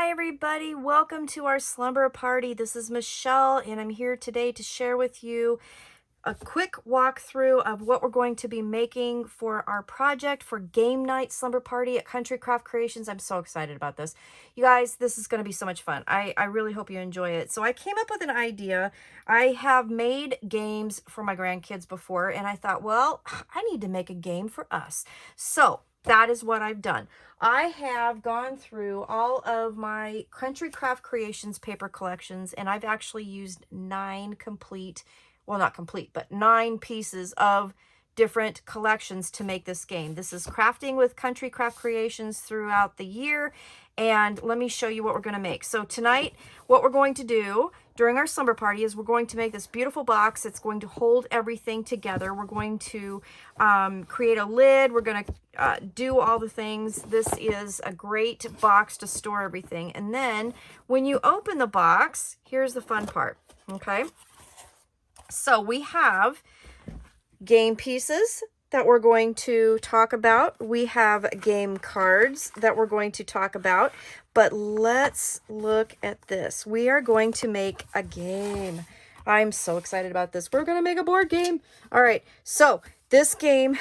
Hi everybody, welcome to our slumber party. This is Michelle and I'm here today to share with you a quick walkthrough of what we're going to be making for our project for game night slumber party at Country Craft Creations. I'm so excited about this. You guys, this is going to be so much fun. I really hope you enjoy it. So I came up with an idea. I have made games for my grandkids before and I thought, well, I need to make a game for us. So that is what I've done. I have gone through all of my Country Craft Creations paper collections, and I've actually used 9 complete, well, not complete, but 9 pieces of different collections to make this game. This is crafting with Country Craft Creations throughout the year, and let me show you what we're going to make. So tonight, what we're going to do during our slumber party is we're going to make this beautiful box. It's going to hold everything together. We're going to create a lid. We're going to do all the things. This is a great box to store everything. And then when you open the box, here's the fun part, okay? So we have game pieces that we're going to talk about. We have game cards that we're going to talk about. But let's look at this. We are going to make a game. I'm so excited about this. We're going to make a board game. All right. So this game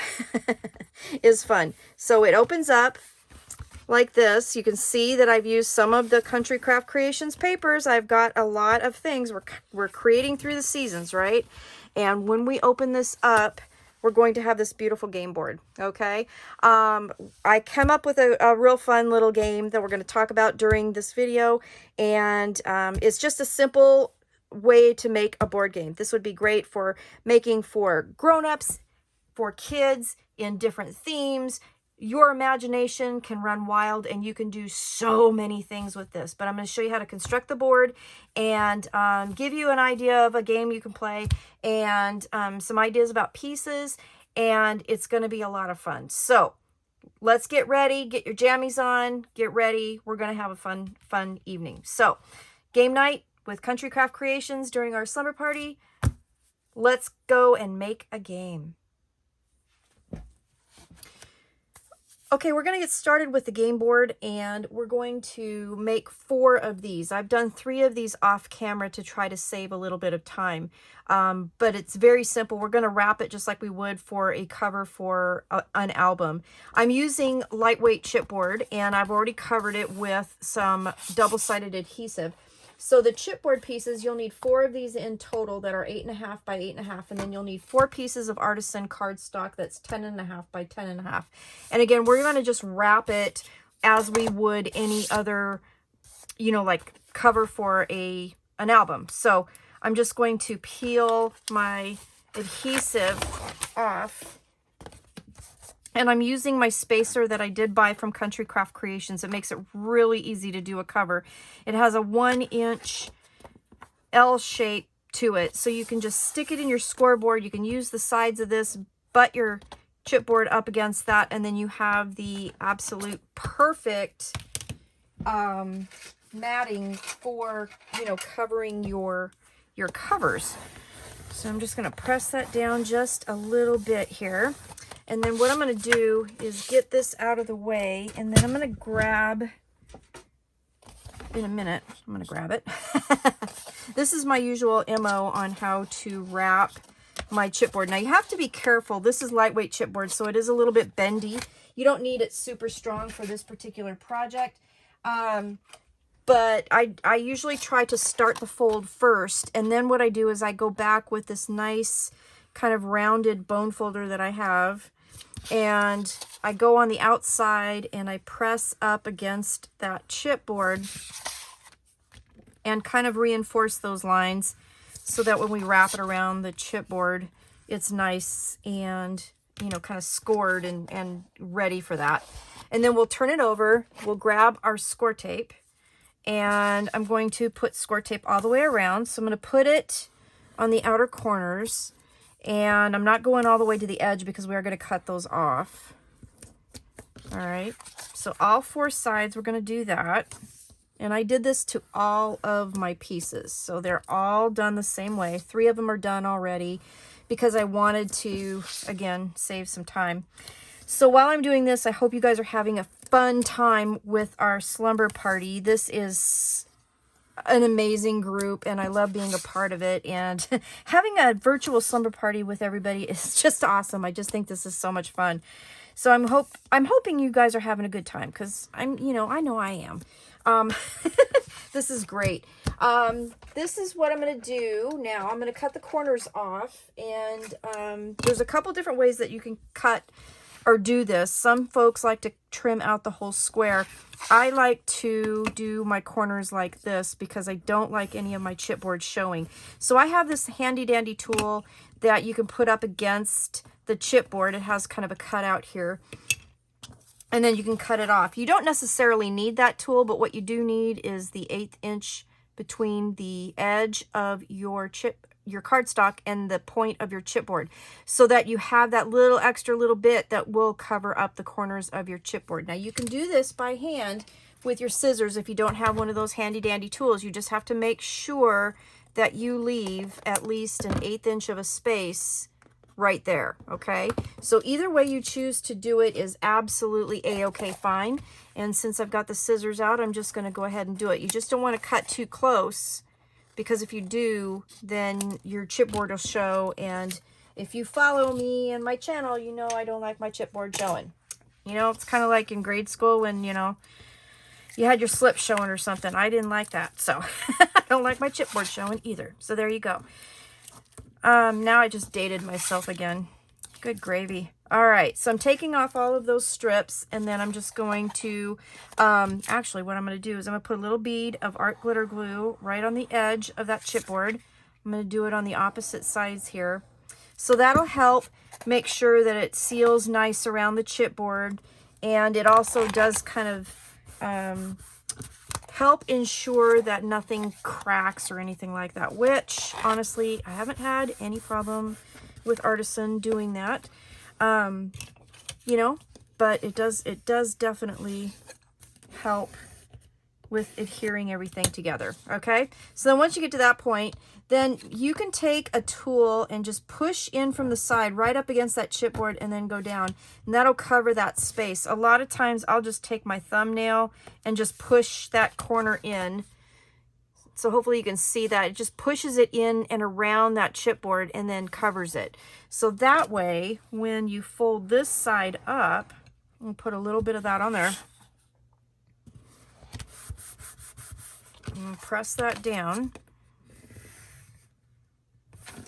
is fun. So it opens up like this. You can see that I've used some of the Country Craft Creations papers. I've got a lot of things. We're creating through the seasons, right? And when we open this up, we're going to have this beautiful game board, okay? I came up with a real fun little game that we're going to talk about during this video, and it's just a simple way to make a board game. This would be great for making for grown-ups, for kids, in different themes. Your imagination can run wild, and you can do so many things with this. But I'm going to show you how to construct the board and give you an idea of a game you can play and some ideas about pieces, and it's going to be a lot of fun. So let's get ready. Get your jammies on. Get ready. We're going to have a fun evening. So game night with Country Craft Creations during our slumber party. Let's go and make a game. Okay, we're going to get started with the game board, and we're going to make 4 of these. I've done 3 of these off camera to try to save a little bit of time, but it's very simple. We're going to wrap it just like we would for a cover for an album. I'm using lightweight chipboard, and I've already covered it with some double-sided adhesive. So the chipboard pieces, you'll need 4 of these in total that are 8.5 by 8.5, and then you'll need 4 pieces of artisan cardstock that's 10.5 by 10.5. And again, we're going to just wrap it as we would any other, you know, like cover for an album. So I'm just going to peel my adhesive off. And I'm using my spacer that I did buy from Country Craft Creations. It makes it really easy to do a cover. It has a 1-inch L shape to it. So you can just stick it in your scoreboard. You can use the sides of this, butt your chipboard up against that, and then you have the absolute perfect matting for, you know, covering your covers. So I'm just going to press that down just a little bit here. And then what I'm going to do is get this out of the way, and then I'm going to grab, in a minute, I'm going to grab it. This is my usual MO on how to wrap my chipboard. Now you have to be careful. This is lightweight chipboard, so it is a little bit bendy. You don't need it super strong for this particular project. But I usually try to start the fold first, and then what I do is I go back with this nice kind of rounded bone folder that I have, and I go on the outside and I press up against that chipboard and kind of reinforce those lines so that when we wrap it around the chipboard, it's nice and, you know, kind of scored and ready for that. And then we'll turn it over, we'll grab our score tape, and I'm going to put score tape all the way around. So I'm going to put it on the outer corners, and I'm not going all the way to the edge because we are going to cut those off. All right, so all 4 sides, we're going to do that. And I did this to all of my pieces. So they're all done the same way. 3 of them are done already because I wanted to, again, save some time. So while I'm doing this, I hope you guys are having a fun time with our slumber party. This is an amazing group and I love being a part of it, and having a virtual slumber party with everybody is just awesome. I just think this is so much fun. So I'm hoping you guys are having a good time, because I know I am. This is great. This is what I'm going to do now. I'm going to cut the corners off, and there's a couple different ways that you can cut or do this. Some folks like to trim out the whole square. I like to do my corners like this because I don't like any of my chipboard showing. So I have this handy dandy tool that you can put up against the chipboard. It has kind of a cutout here, and then you can cut it off. You don't necessarily need that tool, but what you do need is the 1/8 inch between the edge of your cardstock and the point of your chipboard, so that you have that little extra little bit that will cover up the corners of your chipboard. Now you can do this by hand with your scissors if you don't have one of those handy dandy tools. You just have to make sure that you leave at least an 1/8 inch of a space right there. Okay, so either way you choose to do it is absolutely a-okay fine. And since I've got the scissors out, I'm just going to go ahead and do it. You just don't want to cut too close, because if you do, then your chipboard will show. And if you follow me and my channel, you know I don't like my chipboard showing. You know, it's kind of like in grade school when, you know, you had your slip showing or something. I didn't like that. So I don't like my chipboard showing either. So there you go. Now I just dated myself again. Good gravy. All right, so I'm taking off all of those strips, and then I'm just going to, actually what I'm going to do is I'm going to put a little bead of art glitter glue right on the edge of that chipboard. I'm going to do it on the opposite sides here. So that'll help make sure that it seals nice around the chipboard, and it also does kind of help ensure that nothing cracks or anything like that, which honestly I haven't had any problem with Artisan doing that. You know, but it does definitely help with adhering everything together. Okay, so then once you get to that point, then you can take a tool and just push in from the side right up against that chipboard and then go down, and that'll cover that space. A lot of times I'll just take my thumbnail and just push that corner in. So hopefully you can see that. It just pushes it in and around that chipboard and then covers it. So that way, when you fold this side up, I'll put a little bit of that on there. And press that down.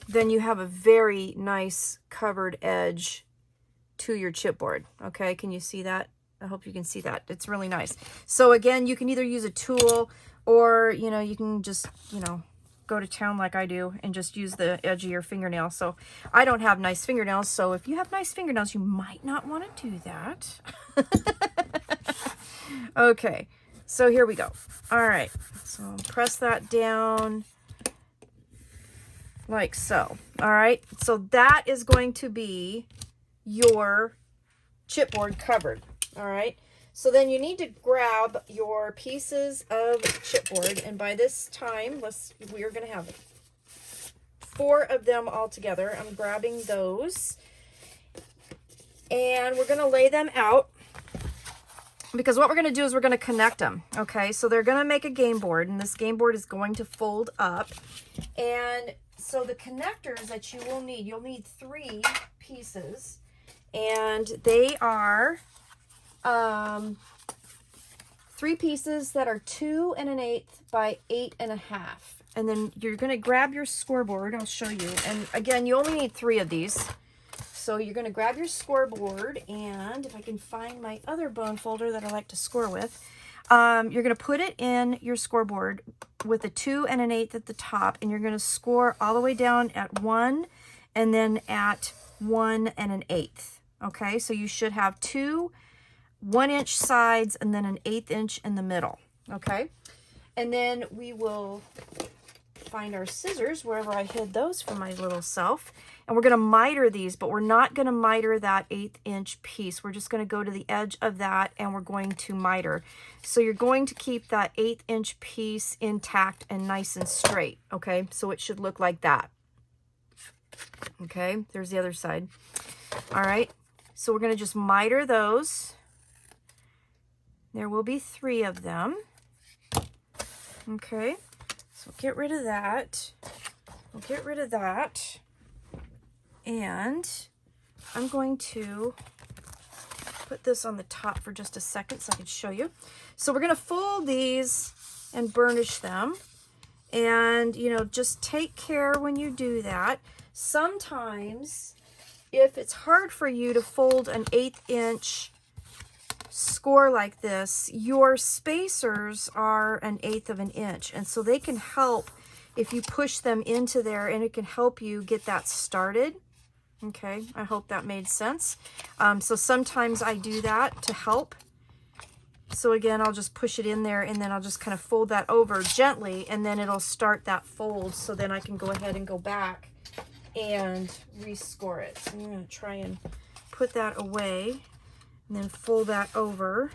Then you have a very nice covered edge to your chipboard. Okay, can you see that? I hope you can see that. It's really nice. So again, you can either use a tool, or, you know, you can just, you know, go to town like I do and just use the edge of your fingernail. So I don't have nice fingernails, so if you have nice fingernails, you might not want to do that. Okay, so here we go. All right, so press that down like so. All right, so that is going to be your chipboard covered. All right, so then you need to grab your pieces of chipboard, and by this time, we're going to have 4 of them all together. I'm grabbing those, and we're going to lay them out, because what we're going to do is we're going to connect them. Okay, so they're going to make a game board, and this game board is going to fold up. And so the connectors that you will need, you'll need 3 pieces, and they are 3 pieces that are 2 1/8 by 8 1/2. And then you're going to grab your scoreboard. I'll show you. And again, you only need 3 of these. So you're going to grab your scoreboard, and if I can find my other bone folder that I like to score with, you're going to put it in your scoreboard with a 2 1/8 at the top, and you're going to score all the way down at 1 and then at 1 1/8. Okay, so you should have 2 1-inch sides and then an 1/8 inch in the middle. Okay, and then we will find our scissors wherever I hid those for my little self, and we're going to miter these, but we're not going to miter that 1/8 inch piece. We're just going to go to the edge of that, and we're going to miter. So you're going to keep that 1/8 inch piece intact and nice and straight. Okay, so it should look like that. Okay, there's the other side. All right, so we're going to just miter those. There will be 3 of them. Okay, so get rid of that. We'll get rid of that. And I'm going to put this on the top for just a second so I can show you. So we're going to fold these and burnish them. And, you know, just take care when you do that. Sometimes, if it's hard for you to fold an 1/8 inch score like this, your spacers are an 1/8 of an inch. And so they can help if you push them into there, and it can help you get that started. Okay, I hope that made sense. So sometimes I do that to help. So again, I'll just push it in there, and then I'll just kind of fold that over gently, and then it'll start that fold. So then I can go ahead and go back and rescore it. So I'm going to try and put that away and then fold that over.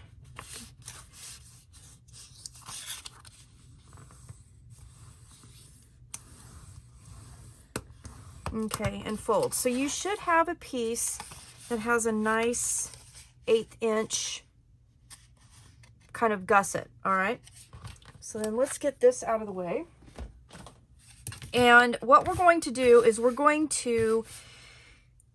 Okay, and fold. So you should have a piece that has a nice 1/8 inch kind of gusset, all right? So then let's get this out of the way. And what we're going to do is we're going to,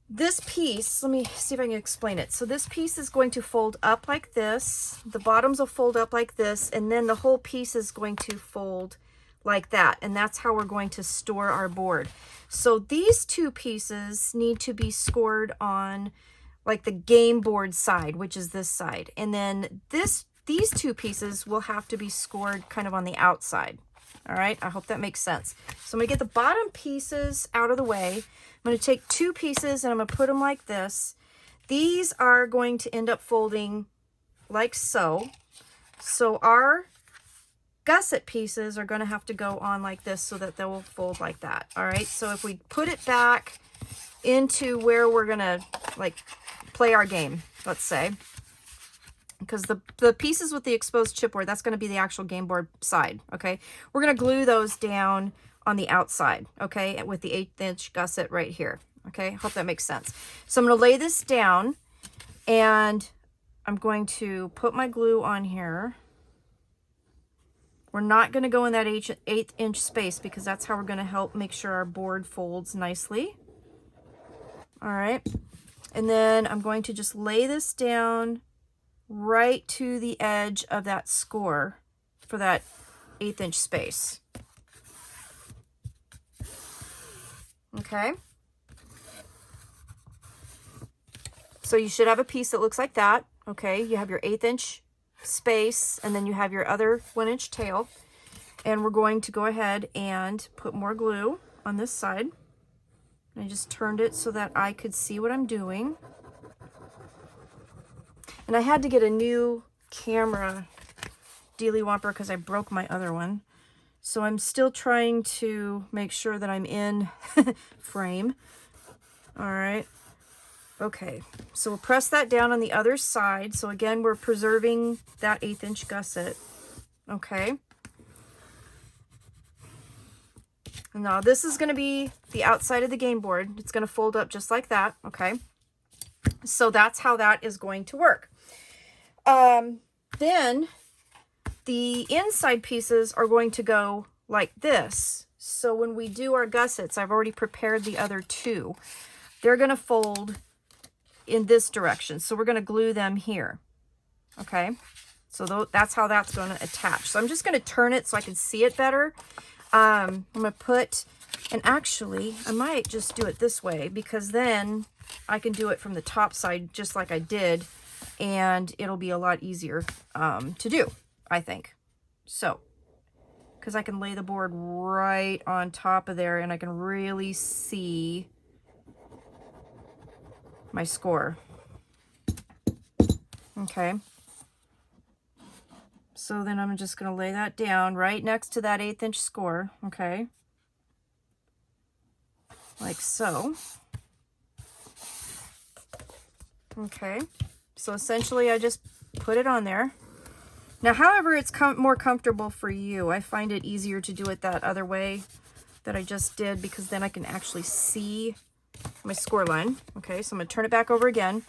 this piece, let me see if I can explain it. So this piece is going to fold up like this. The bottoms will fold up like this, and then the whole piece is going to fold like that. And that's how we're going to store our board. So these 2 pieces need to be scored on like the game board side, which is this side. And then these 2 pieces will have to be scored kind of on the outside. All right, I hope that makes sense. So I'm gonna get the bottom pieces out of the way. I'm gonna take 2 pieces and I'm gonna put them like this. These are going to end up folding like so. So our gusset pieces are gonna have to go on like this so that they will fold like that. All right, so if we put it back into where we're gonna like play our game, let's say, because the pieces with the exposed chipboard, that's going to be the actual game board side, okay? We're going to glue those down on the outside, okay, with the 1/8 inch gusset right here, okay? Hope that makes sense. So I'm going to lay this down, and I'm going to put my glue on here. We're not going to go in that 1/8 inch space because that's how we're going to help make sure our board folds nicely. All right, and then I'm going to just lay this down right to the edge of that score for that 1/8 inch space. Okay. So you should have a piece that looks like that. Okay, you have your 1/8 inch space, and then you have your other 1 inch tail. And we're going to go ahead and put more glue on this side. I just turned it so that I could see what I'm doing. And I had to get a new camera dealy whomper because I broke my other one. So I'm still trying to make sure that I'm in frame. All right. Okay. So we'll press that down on the other side. So again, we're preserving that 1/8 inch gusset. Okay. And now this is going to be the outside of the game board. It's going to fold up just like that. Okay. So that's how that is going to work. Then the inside pieces are going to go like this. So when we do our gussets, I've already prepared the other 2. They're going to fold in this direction. So we're going to glue them here. Okay. So that's how that's going to attach. So I'm just going to turn it so I can see it better. I'm going to put, and actually I might just do it this way because then I can do it from the top side just like I did, and it'll be a lot easier to do, I think. So, because I can lay the board right on top of there and I can really see my score. Okay. So then I'm just going to lay that down right next to that 1/8 inch score. Okay. Like so. Okay. So essentially I just put it on there. Now, however it's more comfortable for you, I find it easier to do it that other way that I just did because then I can actually see my score line. Okay, so I'm going to turn it back over again,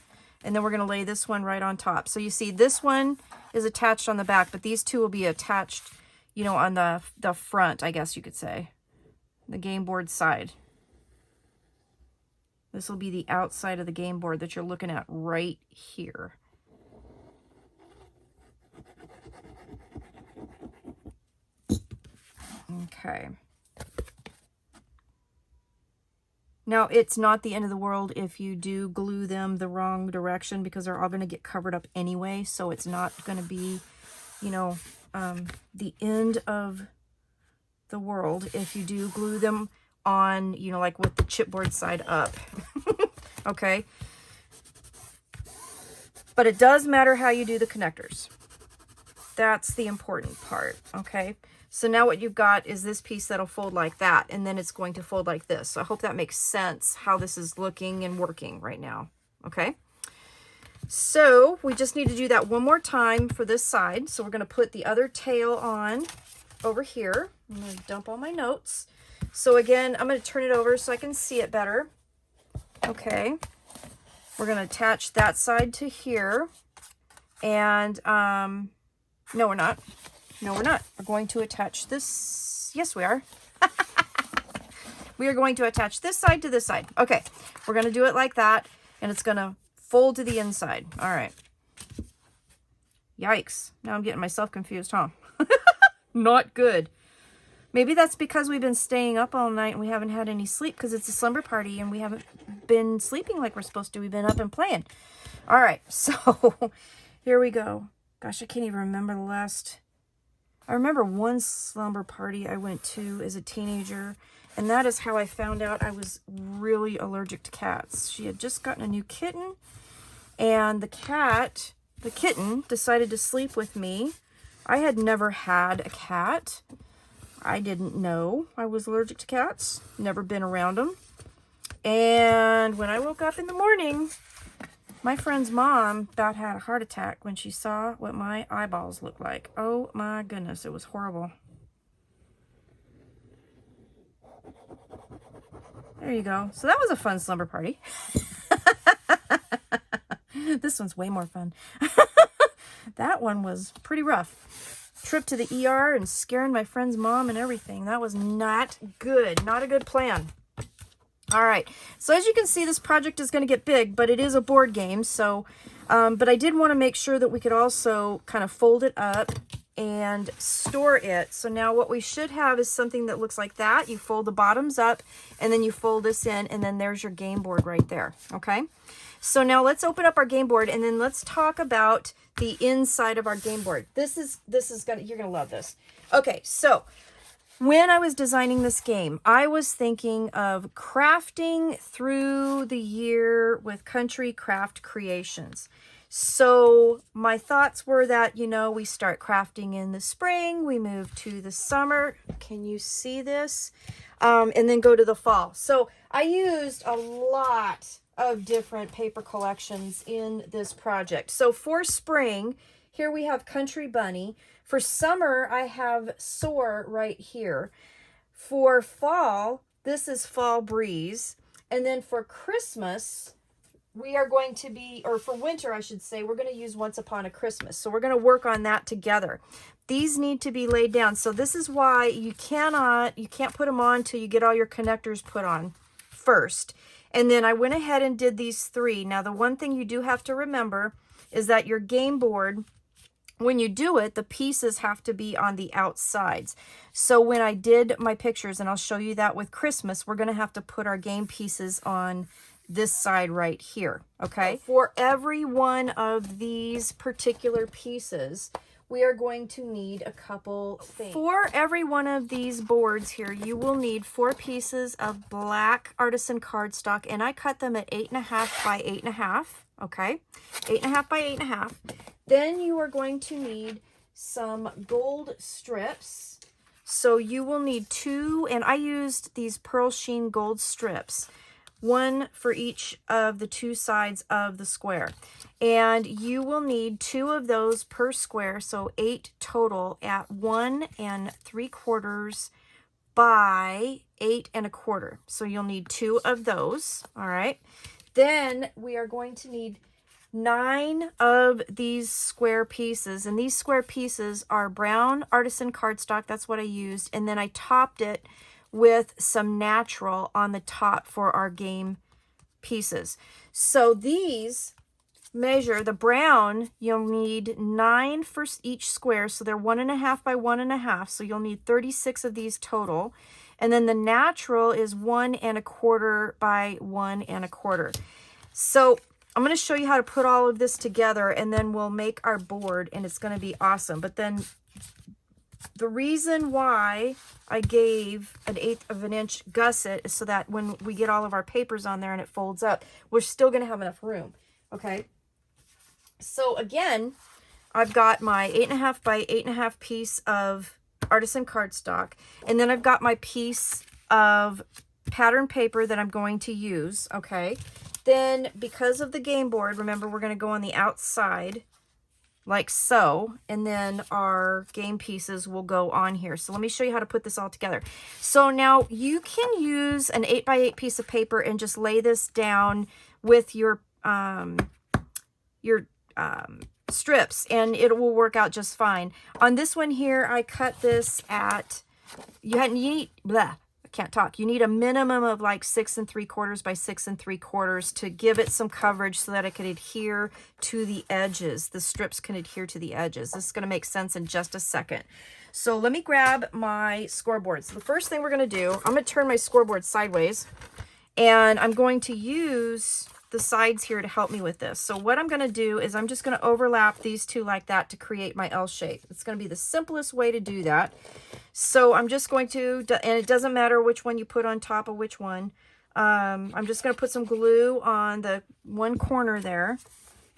and then we're going to lay this one right on top. So you see this one is attached on the back, but these two will be attached, you know, on the front, I guess you could say. The game board side. This will be the outside of the game board that you're looking at right here. Okay. Now, it's not the end of the world if you do glue them the wrong direction, because they're all going to get covered up anyway. So it's not going to be, you know, the end of the world if you do glue them on, you know, like with the chipboard side up. Okay. But it does matter how you do the connectors. That's the important part. Okay. So now what you've got is this piece that'll fold like that, and then it's going to fold like this. So I hope that makes sense how this is looking and working right now. Okay. So we just need to do that one more time for this side. So we're going to put the other tail on over here. I'm going to dump all my notes. So again, I'm going to turn it over so I can see it better. Okay. We're going to attach that side to here. And, no, we're not. No, we're not. We're going to attach this. Yes, we are. We are going to attach this side to this side. Okay. We're going to do it like that. And it's going to fold to the inside. All right. Yikes. Now I'm getting myself confused, huh? Not good. Maybe that's because we've been staying up all night and we haven't had any sleep, because it's a slumber party and we haven't been sleeping like we're supposed to. We've been up and playing. All right. So here we go. Gosh, I can't even remember the last... I remember one slumber party I went to as a teenager, and that is how I found out I was really allergic to cats. She had just gotten a new kitten, and the kitten, decided to sleep with me. I had never had a cat. I didn't know I was allergic to cats. Never been around them. And when I woke up in the morning, my friend's mom about had a heart attack when she saw what my eyeballs looked like. Oh my goodness, it was horrible. There you go. So that was a fun slumber party. This one's way more fun. That one was pretty rough. Trip to the ER and scaring my friend's mom and everything. That was not good. Not a good plan. All right, so as you can see, this project is going to get big, but it is a board game. So, but I did want to make sure that we could also kind of fold it up and store it. So now what we should have is something that looks like that. You fold the bottoms up, and then you fold this in, and then there's your game board right there. Okay, so now let's open up our game board, and then let's talk about the inside of our game board. This is you're gonna love this. Okay, so when I was designing this game, I was thinking of crafting through the year with Country Craft Creations. So my thoughts were that, you know, we start crafting in the spring, we move to the summer. Can you see this? And then go to the fall. So I used a lot of different paper collections in this project. So for spring, here we have Country Bunny. For summer, I have Soar right here. For fall, this is Fall Breeze. And then for Christmas, we are going to be, or for winter, I should say, we're going to use Once Upon a Christmas. So we're going to work on that together. These need to be laid down. So this is why you can't put them on till you get all your connectors put on first. And then I went ahead and did these three. Now, the one thing you do have to remember is that your game board, when you do it, the pieces have to be on the outsides. So when I did my pictures, and I'll show you that with Christmas, we're going to have to put our game pieces on this side right here. Okay. For every one of these particular pieces, we are going to need a couple things. For every one of these boards here, you will need 4 pieces of black artisan cardstock, and I cut them at 8.5 by 8.5. Okay. 8.5 by 8.5. Then you are going to need some gold strips. So you will need 2, and I used these pearl sheen gold strips, 1 for each of the 2 sides of the square. And you will need 2 of those per square, so 8 total at 1 3/4 by 8 1/4. So you'll need 2 of those, all right? Then we are going to need 9 of these square pieces, and these square pieces are brown artisan cardstock. That's what I used, and then I topped it with some natural on the top for our game pieces. So these measure, the brown, you'll need 9 for each square, so they're 1.5 by 1.5, so you'll need 36 of these total. And then the natural is 1.25 by 1.25. So I'm going to show you how to put all of this together, and then we'll make our board, and it's going to be awesome. But then the reason why I gave an 1/8 of an inch gusset is so that when we get all of our papers on there and it folds up, we're still going to have enough room. Okay. So again, I've got my 8.5 by 8.5 piece of artisan cardstock, and then I've got my piece of pattern paper that I'm going to use. Okay. Then because of the game board, remember we're going to go on the outside like so, and then our game pieces will go on here. So let me show you how to put this all together. So now you can use an 8 by 8 piece of paper and just lay this down with your strips, and it will work out just fine. On this one here, I cut this at, you need, blah, I can't talk. You need a minimum of like 6 3/4 by 6 3/4 to give it some coverage so that it can adhere to the edges. The strips can adhere to the edges. This is going to make sense in just a second. So let me grab my scoreboard. So the first thing we're going to do, I'm going to turn my scoreboard sideways, and I'm going to use the sides here to help me with this. So what I'm going to do is I'm just going to overlap these two like that to create my L shape. It's going to be the simplest way to do that. So I'm just going to, and it doesn't matter which one you put on top of which one. I'm just going to put some glue on the one corner there.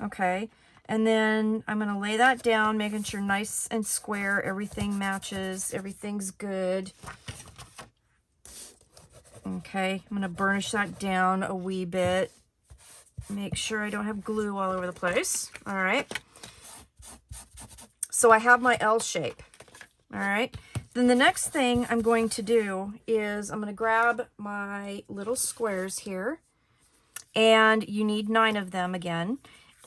Okay. And then I'm going to lay that down, making sure nice and square, everything matches, everything's good. Okay. I'm going to burnish that down a wee bit. Make sure I don't have glue all over the place. All right. So I have my L shape. All right. Then the next thing I'm going to do is I'm going to grab my little squares here, and you need 9 of them again,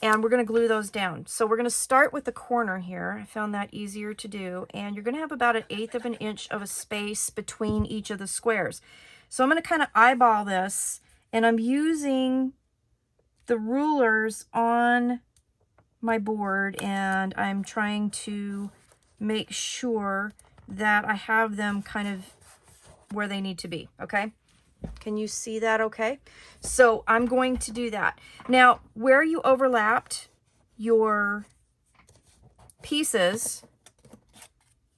and we're going to glue those down. So we're going to start with the corner here. I found that easier to do, and you're going to have about 1/8 of an inch of a space between each of the squares. So I'm going to kind of eyeball this, and I'm using the rulers on my board, and I'm trying to make sure that I have them kind of where they need to be. Okay. Can you see that? Okay. So I'm going to do that. Now, where you overlapped your pieces,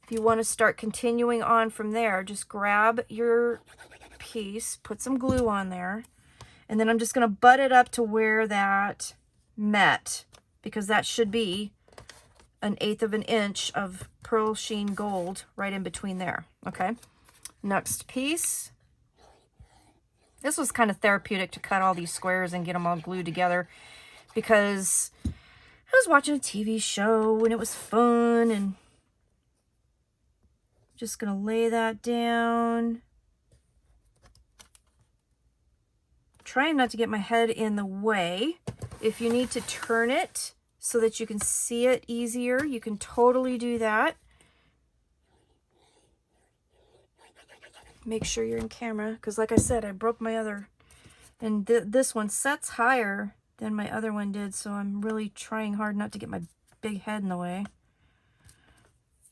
if you want to start continuing on from there, just grab your piece, put some glue on there, and then I'm just going to butt it up to where that met, because that should be 1/8 of an inch of pearl sheen gold right in between there. Okay. Next piece. This was kind of therapeutic to cut all these squares and get them all glued together, because I was watching a TV show and it was fun, and just going to lay that down. Trying not to get my head in the way. If you need to turn it so that you can see it easier, you can totally do that. Make sure you're in camera, because like I said, I broke my other, and this one sets higher than my other one did, so I'm really trying hard not to get my big head in the way.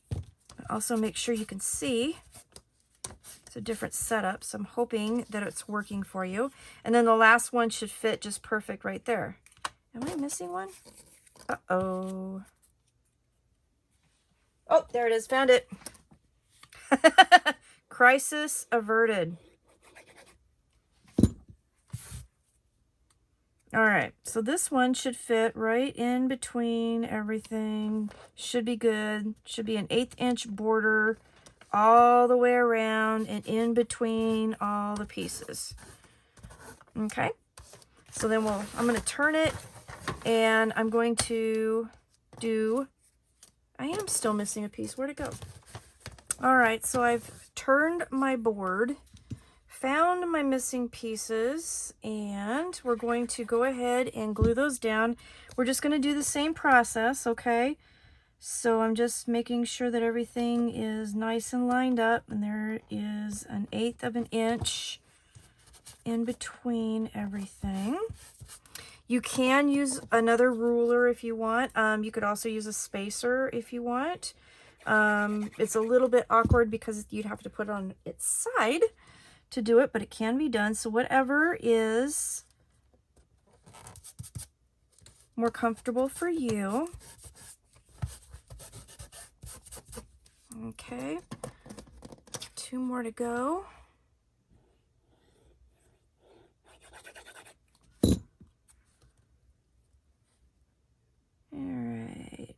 But also make sure you can see. It's a different setup, so I'm hoping that it's working for you. And then the last one should fit just perfect right there. Am I missing one? Uh-oh. Oh, there it is. Found it. Crisis averted. All right, so this one should fit right in between everything. Should be good. Should be an 1/8 inch border all the way around and in between all the pieces. Okay, so then I'm going to turn it, and I'm going to do, I am still missing a piece. Where'd it go? All right, so I've turned my board found my missing pieces, and we're going to go ahead and glue those down. We're just going to do the same process, okay? So I'm just making sure that everything is nice and lined up, and there is 1/8 of an inch in between everything. You can use another ruler if you want. You could also use a spacer if you want. It's a little bit awkward because you'd have to put it on its side to do it, but it can be done. So whatever is more comfortable for you. Okay, 2 more to go. All right,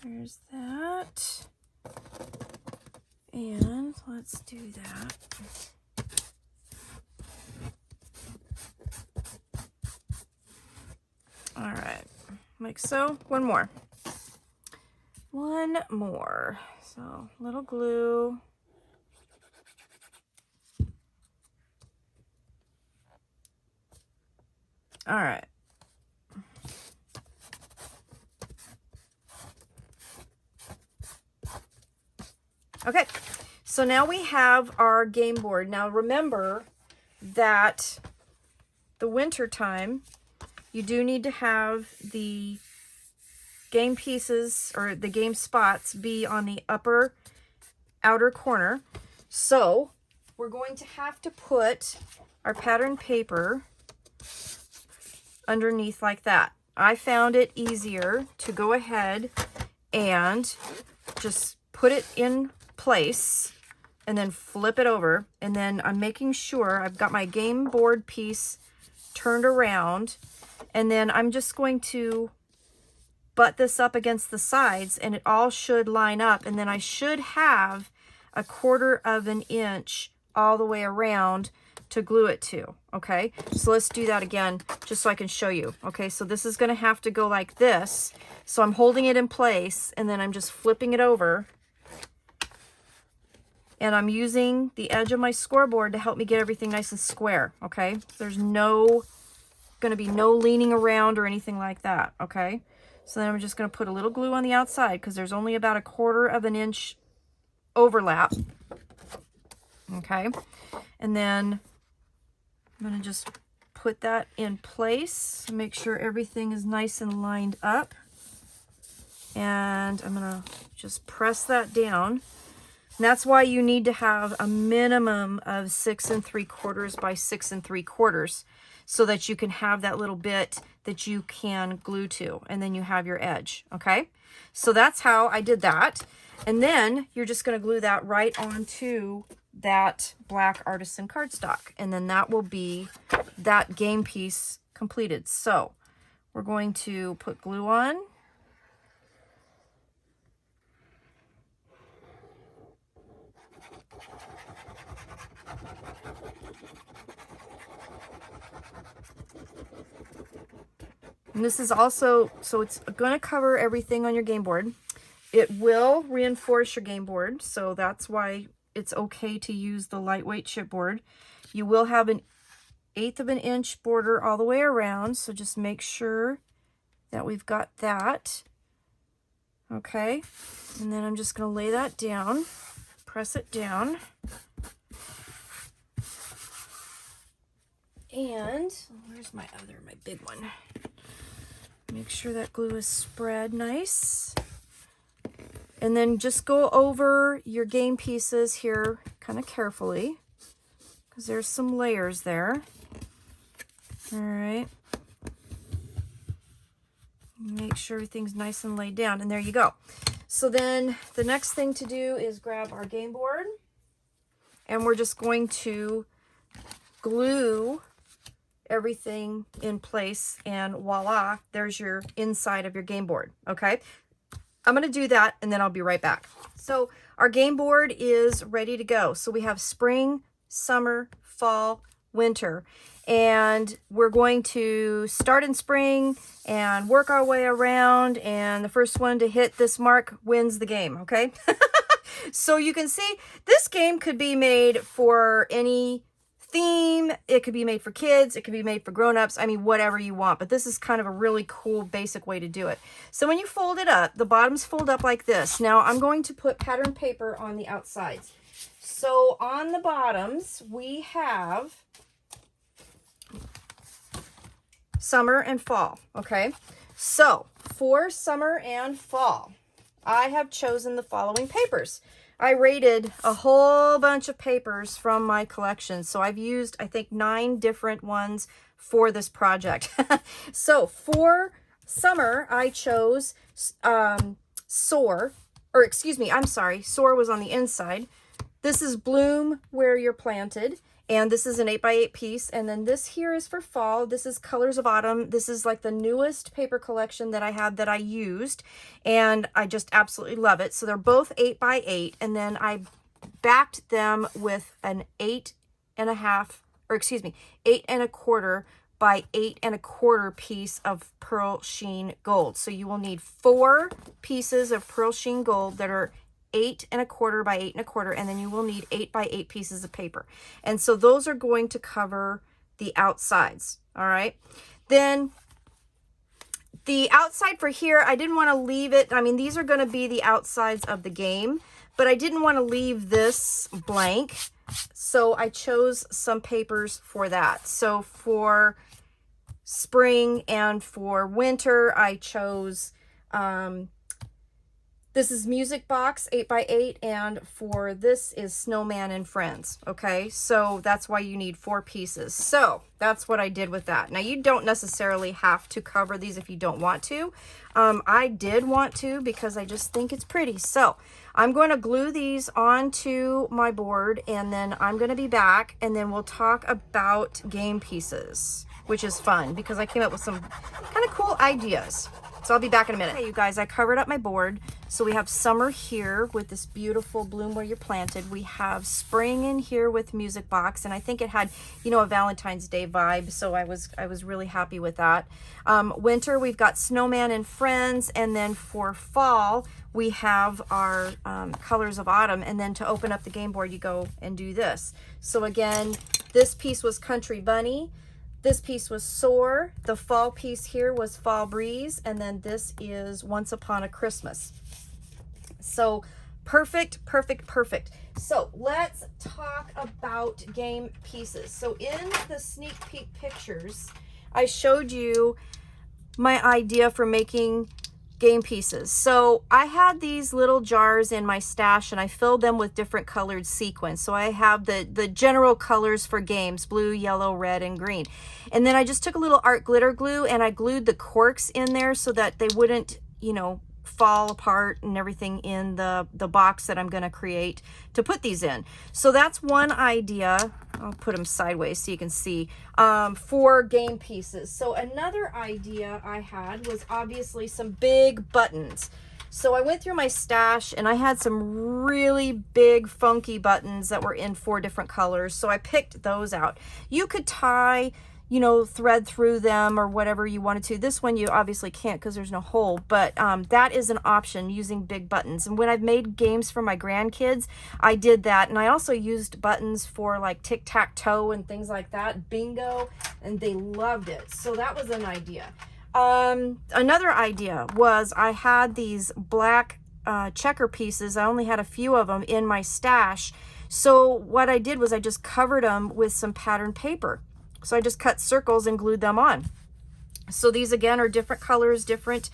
there's that. And let's do that. All right, like so. One more. One more. So, little glue. All right. Okay, so now we have our game board. Now remember that the winter time, you do need to have the game pieces or the game spots be on the upper outer corner. So we're going to have to put our pattern paper underneath like that. I found it easier to go ahead and just put it in place and then flip it over, and then I'm making sure I've got my game board piece turned around, and then I'm just going to butt this up against the sides, and it all should line up, and then I should have 1/4 of an inch all the way around to glue it to. Okay, so let's do that again just so I can show you. Okay, so this is going to have to go like this. So I'm holding it in place, and then I'm just flipping it over, and I'm using the edge of my scoreboard to help me get everything nice and square. Okay, there's going to be no leaning around or anything like that. Okay, so then I'm just going to put a little glue on the outside because there's only about 1/4 of an inch overlap. Okay, and then I'm going to just put that in place, make sure everything is nice and lined up, and I'm going to just press that down. And that's why you need to have a minimum of 6 3/4 by 6 3/4 so that you can have that little bit that you can glue to, and then you have your edge. Okay, so that's how I did that. And then you're just going to glue that right onto that black artisan cardstock, and then that will be that game piece completed. So we're going to put glue on. And this is also, so it's going to cover everything on your game board. It will reinforce your game board, so that's why it's okay to use the lightweight chipboard. You will have 1/8 of an inch border all the way around, so just make sure that we've got that. Okay, and then I'm just going to lay that down, press it down. And where's my big one? Make sure that glue is spread nice. And then just go over your game pieces here kind of carefully, because there's some layers there. All right. Make sure everything's nice and laid down, and there you go. So then the next thing to do is grab our game board, and we're just going to glue everything in place, and voila, there's your inside of your game board. Okay, I'm going to do that, and then I'll be right back. So our game board is ready to go. So we have spring, summer, fall, winter, and we're going to start in spring and work our way around, and the first one to hit this mark wins the game. Okay. So you can see this game could be made for any theme. It could be made for kids. It could be made for grown-ups. I mean, whatever you want. But this is kind of a really cool basic way to do it. So when you fold it up, the bottoms fold up like this. Now I'm going to put pattern paper on the outsides. So on the bottoms, we have summer and fall, okay? So for summer and fall, I have chosen the following papers. I rated a whole bunch of papers from my collection. So I've used, I think, 9 different ones for this project. So for summer, I chose Soar, or excuse me, I'm sorry, Soar was on the inside. This is Bloom Where You're Planted. And this is an 8x8 piece. And then this here is for fall. This is Colors of Autumn. This is like the newest paper collection that I had that I used. And I just absolutely love it. So they're both 8x8. And then I backed them with an 8.5, or excuse me, 8.25 by 8.25 piece of pearl sheen gold. So you will need 4 pieces of pearl sheen gold that are 8.25 by 8.25, and then you will need 8x8 pieces of paper. And so those are going to cover the outsides. All right. Then the outside for here, I didn't want to leave it. I mean, these are going to be the outsides of the game, but I didn't want to leave this blank. So I chose some papers for that. So for spring and for winter, I chose, this is Music Box 8x8, and for this is Snowman and Friends. Okay, so that's why you need 4 pieces. So that's what I did with that. Now you don't necessarily have to cover these if you don't want to. I did want to because I just think it's pretty. So I'm going to glue these onto my board, and then I'm going to be back, and then we'll talk about game pieces, which is fun because I came up with some kind of cool ideas. So I'll be back in a minute. Okay, you guys, I covered up my board. So we have summer here with this beautiful Bloom Where You're Planted. We have spring in here with Music Box, and I think it had, you know, a Valentine's Day vibe. So I was really happy with that. Winter, we've got Snowman and Friends, and then for fall, we have our Colors of Autumn. And then to open up the game board, you go and do this. So again, this piece was Country Bunny. This piece was Soar. The fall piece here was Fall Breeze. And then this is Once Upon a Christmas. So perfect, perfect, perfect. So let's talk about game pieces. So in the sneak peek pictures, I showed you my idea for making game pieces. So I had these little jars in my stash, and I filled them with different colored sequins. So I have the general colors for games: blue, yellow, red, and green. And then I just took a little art glitter glue and I glued the corks in there so that they wouldn't, you know, fall apart and everything in the box that I'm going to create to put these in. So that's one idea. I'll put them sideways so you can see, for game pieces. So another idea I had was obviously some big buttons. So I went through my stash and I had some really big funky buttons that were in 4 different colors. So I picked those out. You could tie, you know, thread through them or whatever you wanted to. This one you obviously can't because there's no hole, but that is an option, using big buttons. And when I've made games for my grandkids, I did that. And I also used buttons for like tic-tac-toe and things like that, bingo, and they loved it. So that was an idea. Another idea was I had these black checker pieces. I only had a few of them in my stash. So what I did was I just covered them with some pattern paper. So I just cut circles and glued them on. So these again are different colors, different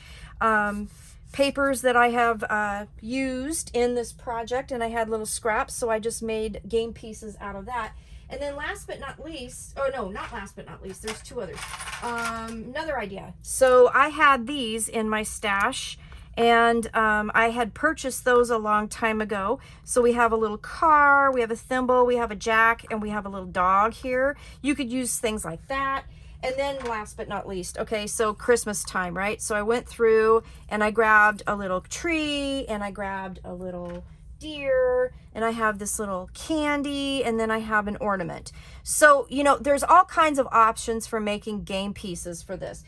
papers that I have used in this project, and I had little scraps, so I just made game pieces out of that. And then last but not least, oh no, not last but not least, there's 2 others. Another idea. So I had these in my stash, and I had purchased those a long time ago. So we have a little car, we have a thimble, we have a jack, and we have a little dog here. You could use things like that. And then last but not least, okay, so Christmas time, right? So I went through and I grabbed a little tree, and I grabbed a little deer, and I have this little candy, and then I have an ornament. So, you know, there's all kinds of options for making game pieces for this.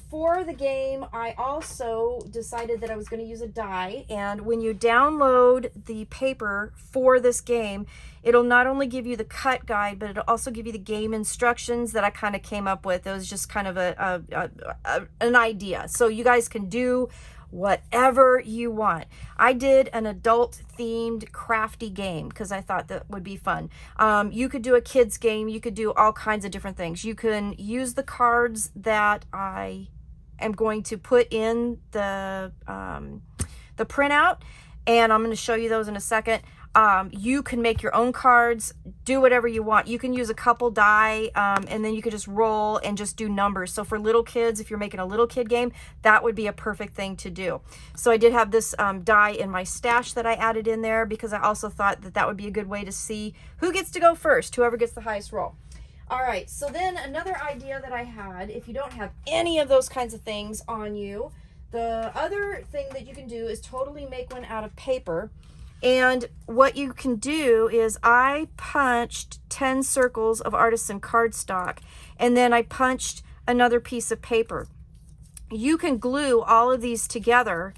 For the game, I also decided that I was going to use a die, and when you download the paper for this game, it'll not only give you the cut guide, but it'll also give you the game instructions that I kind of came up with. It was just kind of an idea. So you guys can do whatever you want. I did an adult themed crafty game because I thought that would be fun. You could do a kids game. You could do all kinds of different things. You can use the cards that I am going to put in the printout, and I'm going to show you those in a second. You can make your own cards, do whatever you want. You can use a couple die, and then you could just roll and just do numbers. So for little kids, if you're making a little kid game, that would be a perfect thing to do. So I did have this die in my stash that I added in there because I also thought that that would be a good way to see who gets to go first, whoever gets the highest roll. All right, so then another idea that I had, if you don't have any of those kinds of things on you, the other thing that you can do is totally make one out of paper. And what you can do is I punched 10 circles of artisan cardstock, and then I punched another piece of paper. You can glue all of these together,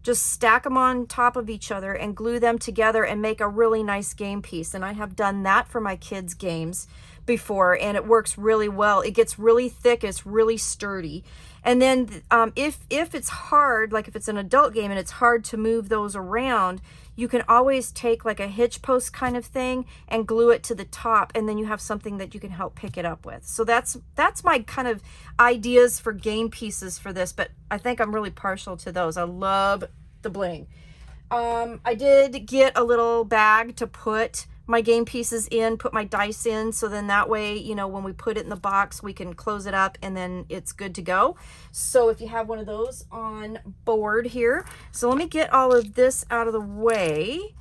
just stack them on top of each other and glue them together and make a really nice game piece. And I have done that for my kids' games before, and it works really well. It gets really thick, it's really sturdy. And then if it's hard, like if it's an adult game and it's hard to move those around, you can always take like a hitch post kind of thing and glue it to the top, and then you have something that you can help pick it up with. So that's my kind of ideas for game pieces for this, but I think I'm really partial to those. I love the bling. I did get a little bag to put my game pieces in, put my dice in, so then that way, you know, when we put it in the box, we can close it up and then it's good to go. So if you have one of those on board here. So let me get all of this out of the way.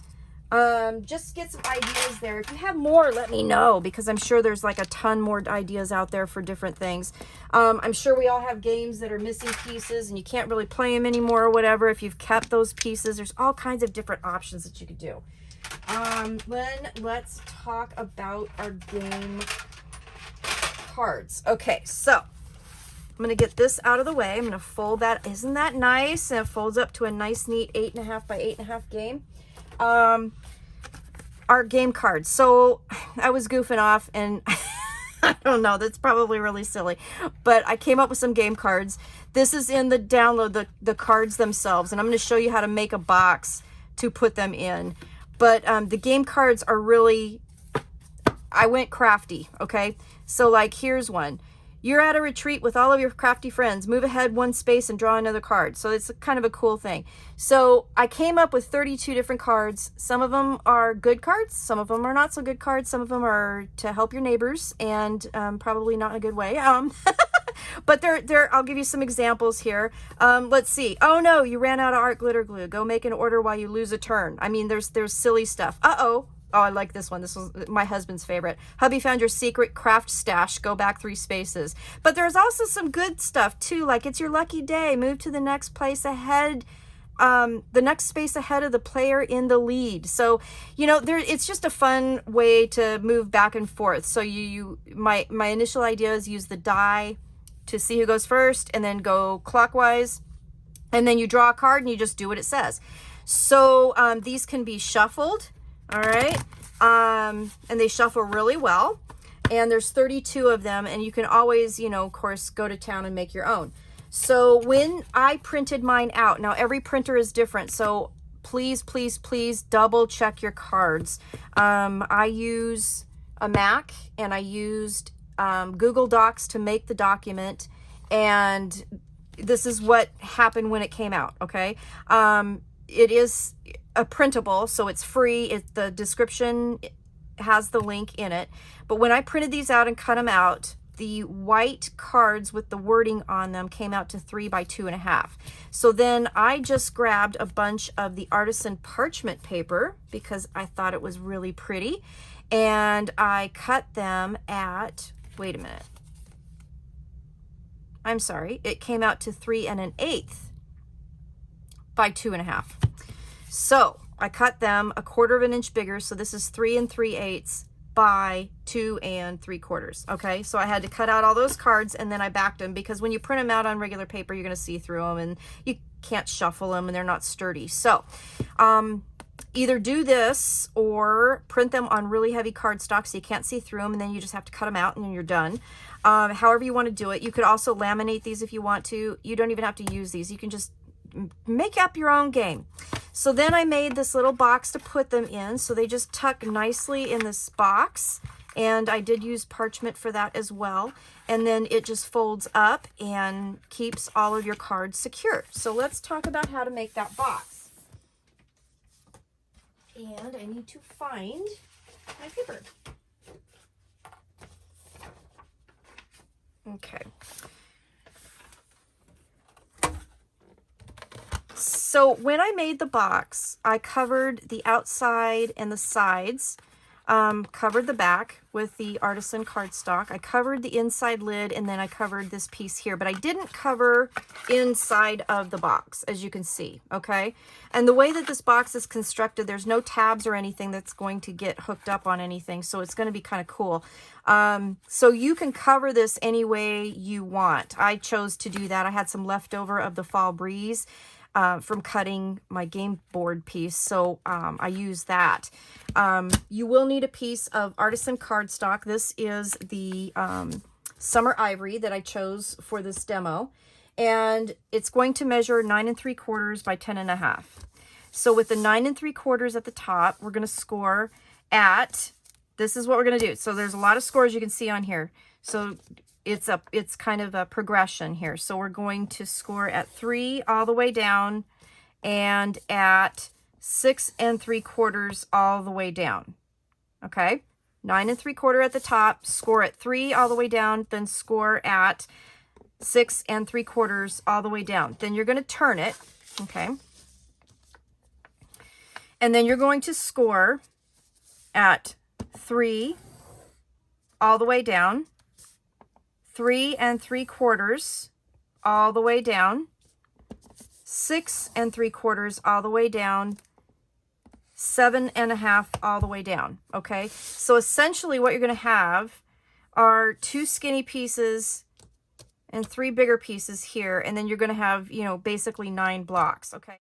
Just get some ideas there. If you have more, let me know, because I'm sure there's like a ton more ideas out there for different things. I'm sure we all have games that are missing pieces and you can't really play them anymore or whatever. If you've kept those pieces, there's all kinds of different options that you could do. Then let's talk about our game cards. Okay, so I'm going to get this out of the way. I'm going to fold that. Isn't that nice? And it folds up to a nice, neat 8.5 by 8.5 game. Our game cards. So I was goofing off, and I don't know, that's probably really silly, but I came up with some game cards. This is in the download, the cards themselves, and I'm going to show you how to make a box to put them in. But the game cards are really, I went crafty, okay? So like, here's one. You're at a retreat with all of your crafty friends. Move ahead one space and draw another card. So it's kind of a cool thing. So I came up with 32 different cards. Some of them are good cards. Some of them are not so good cards. Some of them are to help your neighbors, and probably not in a good way. But I'll give you some examples here. Let's see. Oh no, you ran out of art glitter glue. Go make an order while you lose a turn. I mean, there's silly stuff. Uh-oh. Oh, I like this one. This was my husband's favorite. Hubby found your secret craft stash. Go back 3 spaces. But there's also some good stuff too. Like, it's your lucky day. Move to the next place ahead. The next space ahead of the player in the lead. So, you know, it's just a fun way to move back and forth. So my initial idea is use the die to see who goes first, and then go clockwise, and then you draw a card and you just do what it says. So these can be shuffled. All right. And they shuffle really well. And there's 32 of them, and you can always, you know, of course, go to town and make your own. So when I printed mine out, now every printer is different, so please, please, please double check your cards. I use a Mac, and I used Google Docs to make the document, and this is what happened when it came out, okay? It is a printable, so it's free. The description has the link in it. But when I printed these out and cut them out, the white cards with the wording on them came out to 3 by 2.5. So then I just grabbed a bunch of the artisan parchment paper because I thought it was really pretty, and I cut them at, wait a minute, I'm sorry, it came out to 3 1/8 by 2.5. So I cut them 1/4 of an inch bigger. So this is 3 3/8 by 2 3/4. Okay, so I had to cut out all those cards and then I backed them, because when you print them out on regular paper, you're going to see through them and you can't shuffle them and they're not sturdy. So either do this or print them on really heavy cardstock so you can't see through them, and then you just have to cut them out and then you're done. However you want to do it. You could also laminate these if you want to. You don't even have to use these. You can just make up your own game. So then I made this little box to put them in, so they just tuck nicely in this box, and I did use parchment for that as well. And then it just folds up and keeps all of your cards secure. So let's talk about how to make that box. And I need to find my paper. Okay. So when I made the box, I covered the outside and the sides, covered the back with the artisan cardstock. I covered the inside lid, and then I covered this piece here, but I didn't cover inside of the box, as you can see, okay? And the way that this box is constructed, there's no tabs or anything that's going to get hooked up on anything, so it's going to be kind of cool. So you can cover this any way you want. I chose to do that. I had some leftover of the Fall Breeze from cutting my game board piece, so I use that. You will need a piece of artisan cardstock. This is the Summer Ivory that I chose for this demo, and it's going to measure 9 3/4 by 10 1/2. So with the 9 3/4 at the top, we're going to score at, this is what we're going to do. So there's a lot of scores you can see on here. So it's kind of a progression here. So we're going to score at 3 all the way down, and at 6 3/4 all the way down. Okay, 9 3/4 at the top, score at 3 all the way down, then score at 6 3/4 all the way down. Then you're going to turn it, okay, and then you're going to score at 3 all the way down, 3 3/4 all the way down, 6 3/4 all the way down, 7 1/2 all the way down. Okay, so essentially what you're going to have are 2 skinny pieces and 3 bigger pieces here, and then you're going to have, you know, basically 9 blocks. Okay.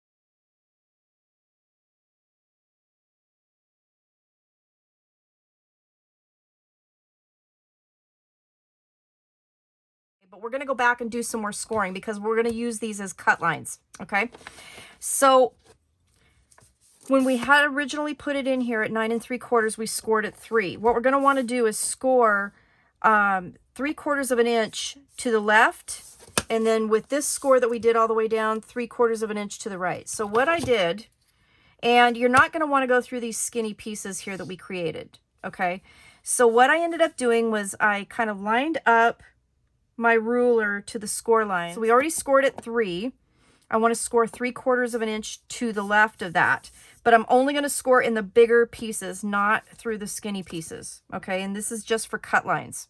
But we're going to go back and do some more scoring, because we're going to use these as cut lines. Okay, so when we had originally put it in here at 9 3/4, we scored at 3. What we're going to want to do is score 3/4 of an inch to the left, and then with this score that we did all the way down, 3/4 of an inch to the right. So what I did, and you're not going to want to go through these skinny pieces here that we created. Okay, so what I ended up doing was I kind of lined up my ruler to the score line. So we already scored at 3. I want to score 3/4 of an inch to the left of that, but I'm only going to score in the bigger pieces, not through the skinny pieces. Okay, and this is just for cut lines.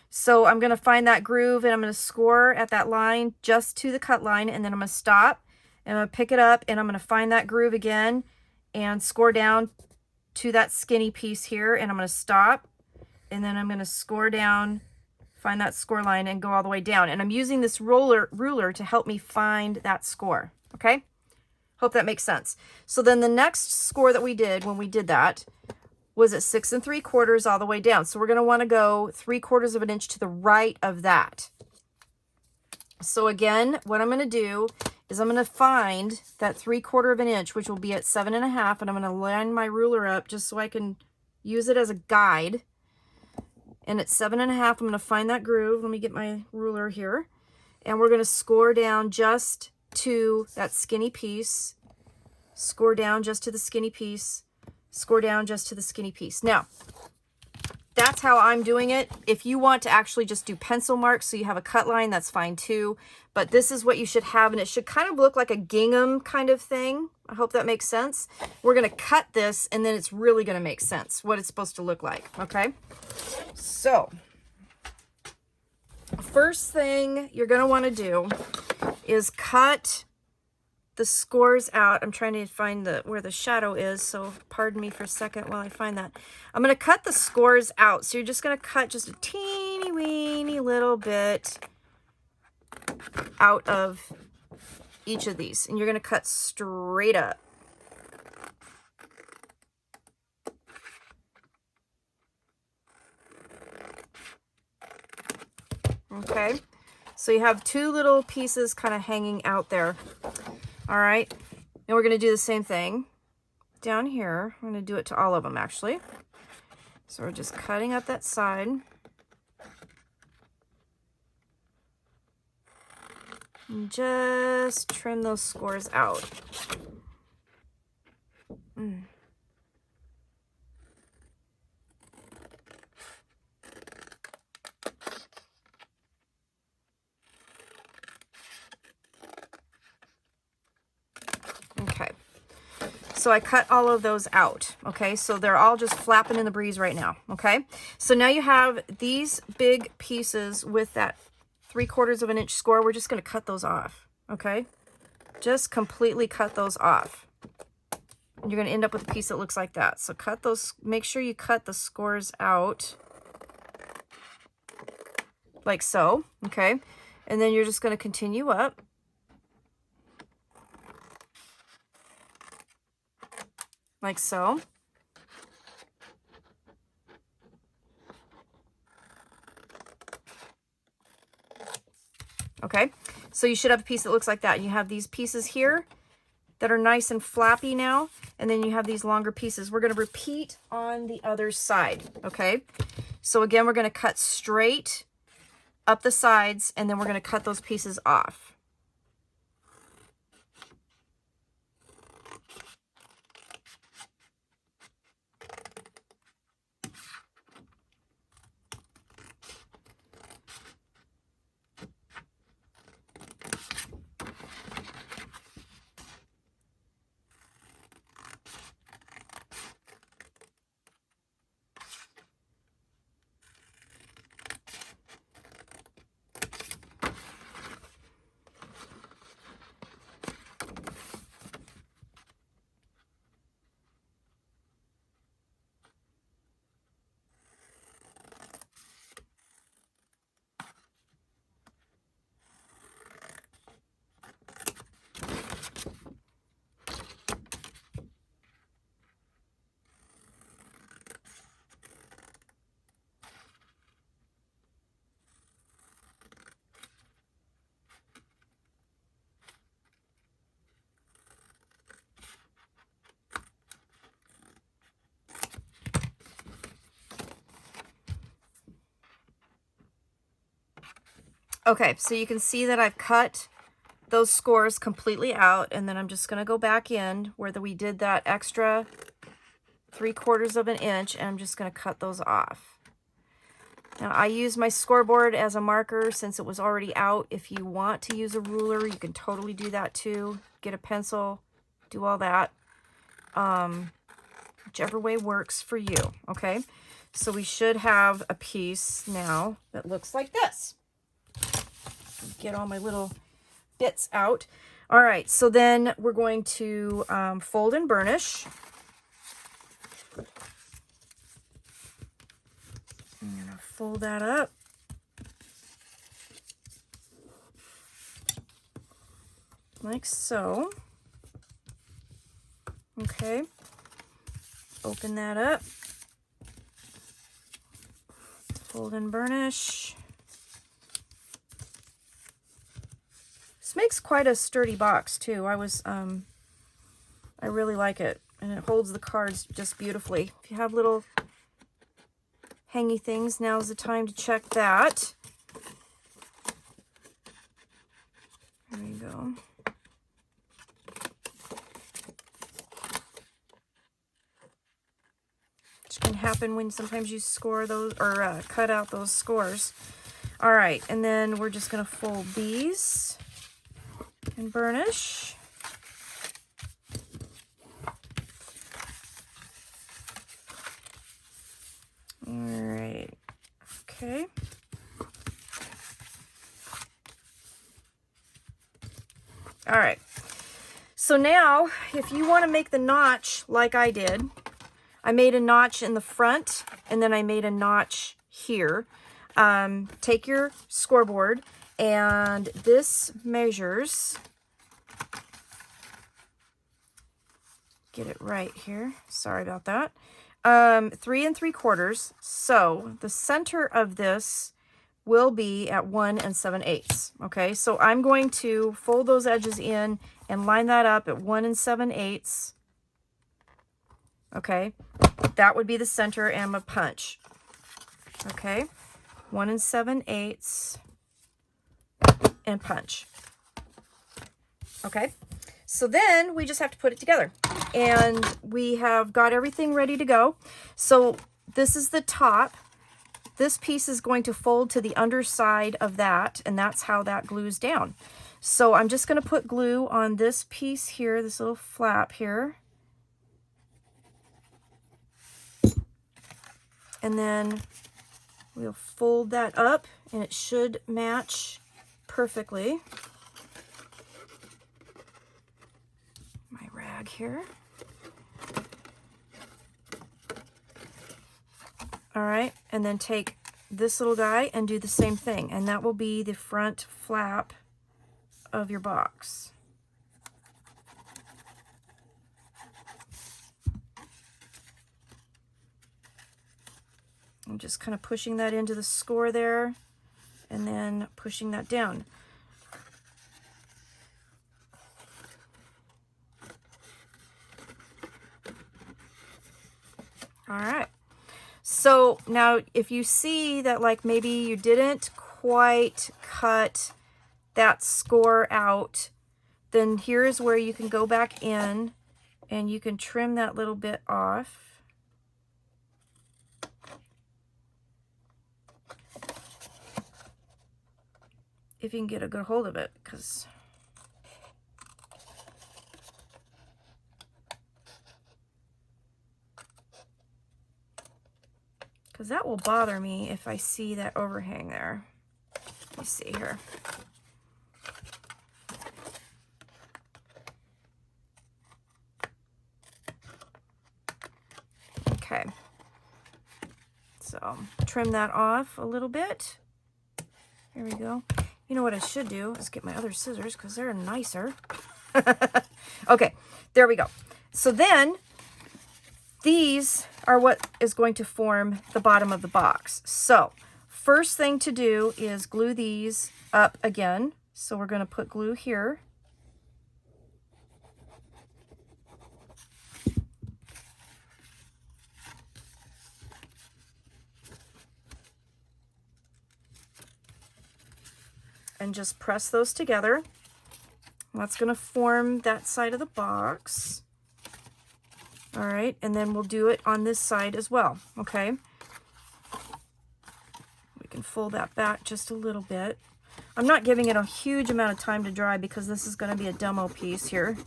So I'm going to find that groove, and I'm going to score at that line just to the cut line, and then I'm going to stop, and I'm going to pick it up, and I'm going to find that groove again and score down to that skinny piece here, and I'm going to stop, and then I'm going to score down, find that score line, and go all the way down. And I'm using this ruler to help me find that score. Okay, hope that makes sense. So then the next score that we did when we did that was at 6 3/4 all the way down. So we're going to want to go 3/4 of an inch to the right of that. So again, what I'm going to do is I'm going to find that 3/4 of an inch, which will be at 7 1/2, and I'm going to line my ruler up just so I can use it as a guide. And at 7 1/2, I'm going to find that groove. Let me get my ruler here. And we're going to score down just to that skinny piece. Score down just to the skinny piece. Score down just to the skinny piece. Now, that's how I'm doing it. If you want to actually just do pencil marks so you have a cut line, that's fine too. But this is what you should have, and it should kind of look like a gingham kind of thing. I hope that makes sense. We're going to cut this, and then it's really going to make sense what it's supposed to look like. Okay, so first thing you're going to want to do is cut the scores out. I'm trying to find where the shadow is, so pardon me for a second while I find that. I'm going to cut the scores out. So you're just going to cut just a teeny weeny little bit out of each of these, and you're going to cut straight up. Okay, so you have two little pieces kind of hanging out there. All right, and we're going to do the same thing down here. I'm going to do it to all of them, actually. So we're just cutting up that side. And just trim those scores out. Okay, so I cut all of those out. Okay, so they're all just flapping in the breeze right now. Okay, so now you have these big pieces with that 3/4 of an inch score. We're just going to cut those off. Okay, just completely cut those off. And you're going to end up with a piece that looks like that. So cut those, make sure you cut the scores out like so. Okay, and then you're just going to continue up. Like so. Okay, so you should have a piece that looks like that. You have these pieces here that are nice and flappy now, and then you have these longer pieces. We're going to repeat on the other side. Okay, so again, we're going to cut straight up the sides, and then we're going to cut those pieces off. Okay, so you can see that I've cut those scores completely out, and then I'm just going to go back in where we did that extra 3/4 of an inch, and I'm just going to cut those off. Now, I use my scoreboard as a marker since it was already out. If you want to use a ruler, you can totally do that too. Get a pencil, do all that. Whichever way works for you, okay? So we should have a piece now that looks like this. Get all my little bits out. All right, so then we're going to fold and burnish. I'm going to fold that up. Like so. Okay. Open that up. Fold and burnish. This makes quite a sturdy box too. I really like it, and it holds the cards just beautifully. If you have little hangy things, now's the time to check that. There you go. Which can happen when sometimes you score those or cut out those scores. All right, and then we're just going to fold these and burnish. All right, okay. All right, So now, if you want to make the notch like I did, I made a notch in the front, and then I made a notch here. Take your scoreboard, and this measures, get it right here, sorry about that, 3 3/4. So the center of this will be at 1 7/8. Okay, so I'm going to fold those edges in and line that up at 1 7/8. Okay, that would be the center, and a punch. Okay, 1 7/8 and punch. Okay, so then we just have to put it together, and we have got everything ready to go. So this is the top. This piece is going to fold to the underside of that, and that's how that glues down. So I'm just going to put glue on this piece here, this little flap here. And then we'll fold that up, and it should match perfectly. My rag here. All right, and then take this little guy and do the same thing, and that will be the front flap of your box. I'm just kind of pushing that into the score there, and then pushing that down. All right. So now if you see that like maybe you didn't quite cut that score out, then here's where you can go back in and you can trim that little bit off. If you can get a good hold of it, because that will bother me if I see that overhang there. Let me see here. Okay, so trim that off a little bit. Here we go. You know what I should do is get my other scissors because they're nicer. Okay, there we go. So then these are what is going to form the bottom of the box. So first thing to do is glue these up again. So we're going to put glue here. And just press those together. That's going to form that side of the box. All right, and then we'll do it on this side as well, okay? We can fold that back just a little bit. I'm not giving it a huge amount of time to dry because this is going to be a demo piece here.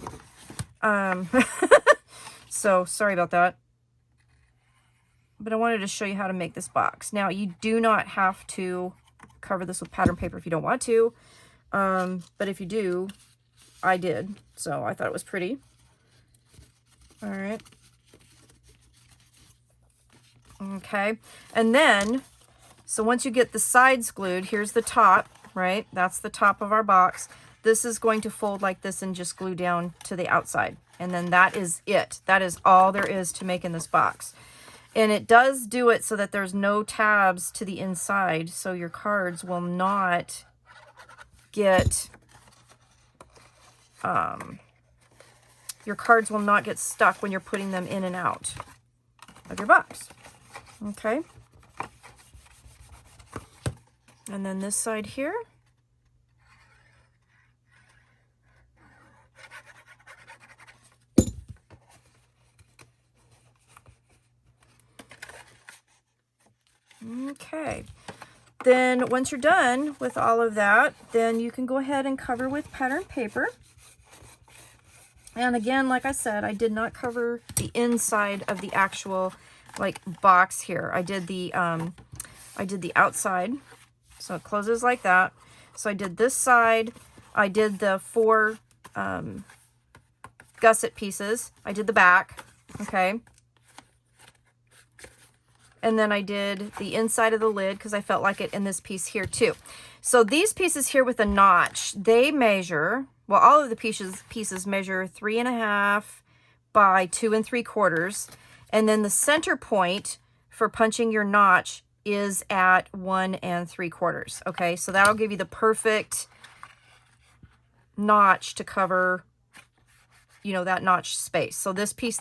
So sorry about that. But I wanted to show you how to make this box. Now, you do not have to cover this with pattern paper if you don't want to. But if you do, I did. So I thought it was pretty. All right. Okay. And then, so once you get the sides glued, here's the top, right? That's the top of our box. This is going to fold like this and just glue down to the outside. And then that is it. That is all there is to making this box. And it does do it so that there's no tabs to the inside, so your cards will not get, your cards will not get stuck when you're putting them in and out of your box. Okay. And then this side here. Okay, then once you're done with all of that, then you can go ahead and cover with pattern paper. And again, like I said, I did not cover the inside of the actual like box here. I did the outside, so it closes like that. So I did this side. I did the four gusset pieces. I did the back, okay? And then I did the inside of the lid because I felt like it in this piece here too. So these pieces here with a notch, they measure, well, all of the pieces measure 3.5 by 2 3/4. And then the center point for punching your notch is at 1 3/4. Okay, so that'll give you the perfect notch to cover, you know, that notch space. So this piece,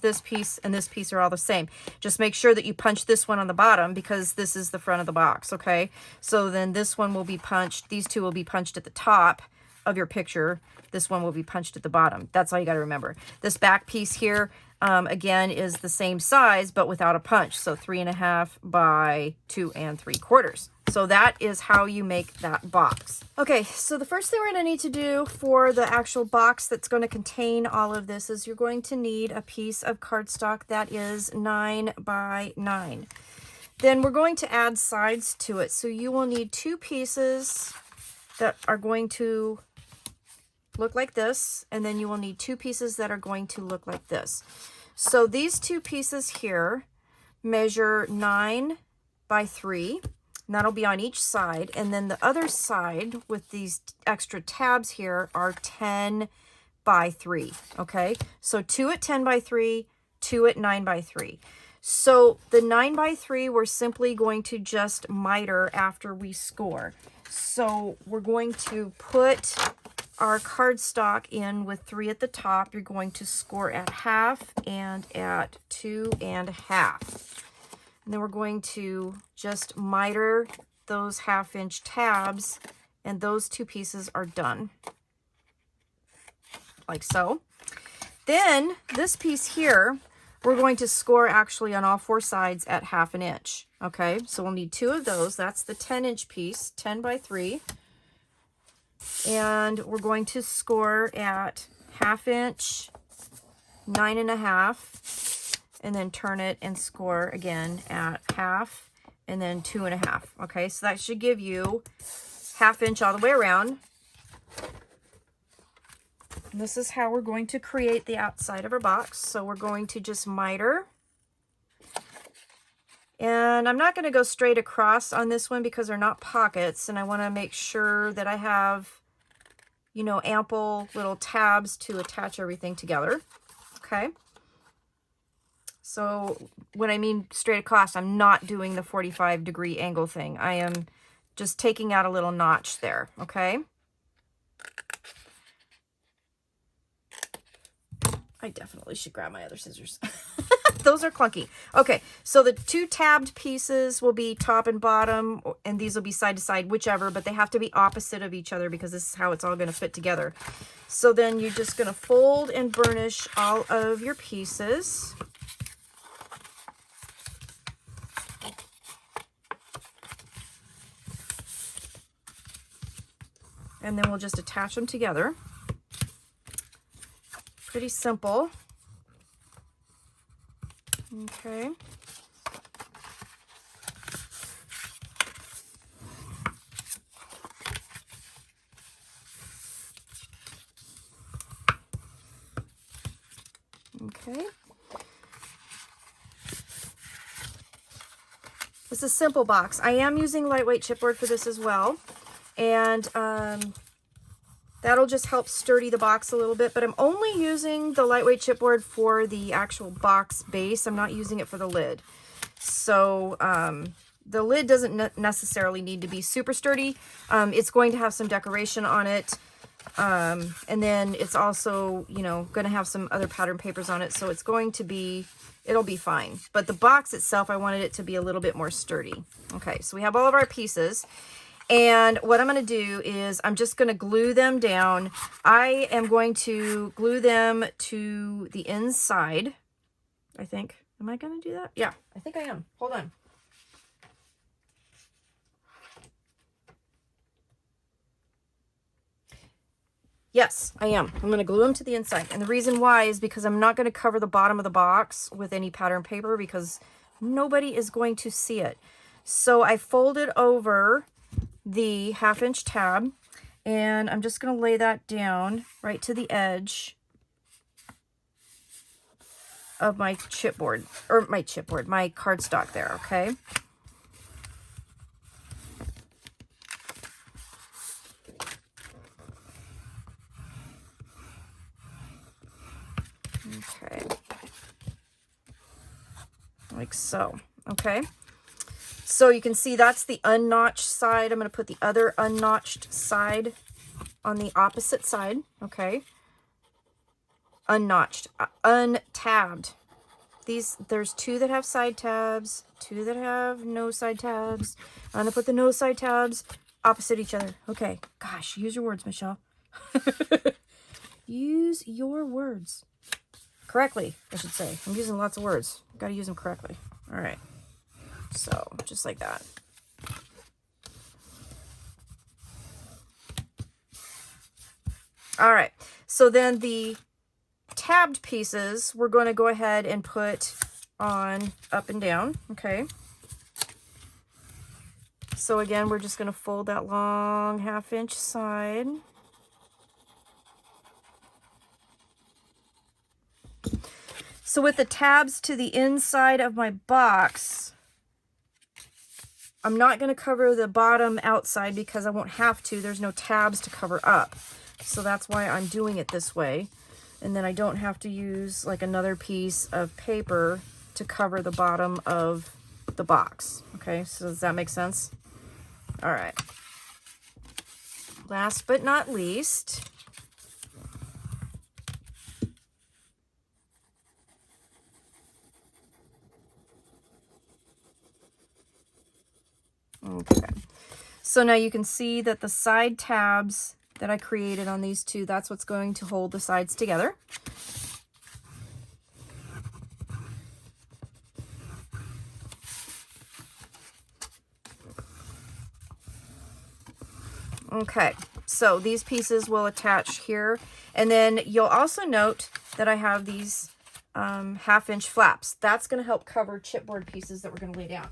and this piece are all the same. Just make sure that you punch this one on the bottom because this is the front of the box, okay? So then this one will be punched, these two will be punched at the top of your picture. This one will be punched at the bottom. That's all you got to remember. This back piece here, again, is the same size, but without a punch. So 3.5 by 2 3/4. So that is how you make that box. Okay, so the first thing we're going to need to do for the actual box that's going to contain all of this is you're going to need a piece of cardstock that is 9 by 9. Then we're going to add sides to it. So you will need 2 pieces that are going to look like this, and then you will need 2 pieces that are going to look like this. So these 2 pieces here measure 9 by 3. And that'll be on each side. And then the other side with these extra tabs here are 10 by 3. Okay, so 2 at 10 by 3, 2 at 9 by 3. So the 9 by 3, we're simply going to just miter after we score. So we're going to put our cardstock in with 3 at the top. You're going to score at 1/2 and at 2 1/2. And then we're going to just miter those 1/2 inch tabs, and those 2 pieces are done. Like so. Then this piece here, we're going to score actually on all 4 sides at 1/2 inch. Okay, so we'll need 2 of those. That's the 10-inch piece, 10 by 3. And we're going to score at 1/2 inch, 9 1/2. And then turn it and score again at 1/2 and then 2 1/2. Okay, so that should give you 1/2 inch all the way around. And this is how we're going to create the outside of our box. So we're going to just miter. And I'm not going to go straight across on this one because they're not pockets, and I want to make sure that I have, you know, ample little tabs to attach everything together. Okay. So when I mean straight across, I'm not doing the 45-degree angle thing. I am just taking out a little notch there, okay? I definitely should grab my other scissors. Those are clunky. Okay, so the 2 tabbed pieces will be top and bottom, and these will be side to side, whichever, but they have to be opposite of each other because this is how it's all going to fit together. So then you're just going to fold and burnish all of your pieces. And then we'll just attach them together. Pretty simple. Okay. Okay. It's a simple box. I am using lightweight chipboard for this as well. And that'll just help sturdy the box a little bit, but I'm only using the lightweight chipboard for the actual box base. I'm not using it for the lid. So the lid doesn't necessarily need to be super sturdy. It's going to have some decoration on it. And then it's also, you know, going to have some other pattern papers on it. So it's going to be, it'll be fine. But the box itself, I wanted it to be a little bit more sturdy. Okay, so we have all of our pieces. And what I'm going to do is I'm just going to glue them down. I am going to glue them to the inside, I think. Am I going to do that? Yeah, I think I am. Hold on. Yes, I am. I'm going to glue them to the inside. And the reason why is because I'm not going to cover the bottom of the box with any pattern paper because nobody is going to see it. So I folded over the 1/2 inch tab, and I'm just going to lay that down right to the edge of my chipboard, or my cardstock there, okay? Okay. Like so, okay? So you can see that's the unnotched side. I'm going to put the other unnotched side on the opposite side, okay? Unnotched, untabbed. There's 2 that have side tabs, 2 that have no side tabs. I'm going to put the no side tabs opposite each other. Okay, gosh, use your words, Michelle. Use your words. Correctly, I should say. I'm using lots of words. Got to use them correctly. All right. So, just like that. All right. So then the tabbed pieces, we're going to go ahead and put on up and down, okay? So again, we're just going to fold that long 1/2 inch side. So with the tabs to the inside of my box, I'm not going to cover the bottom outside because I won't have to. There's no tabs to cover up. So that's why I'm doing it this way. And then I don't have to use like another piece of paper to cover the bottom of the box. Okay, so does that make sense? All right. Last but not least, okay. So now you can see that the side tabs that I created on these 2, that's what's going to hold the sides together. Okay, so these pieces will attach here. And then you'll also note that I have these 1/2 inch flaps. That's going to help cover chipboard pieces that we're going to lay down.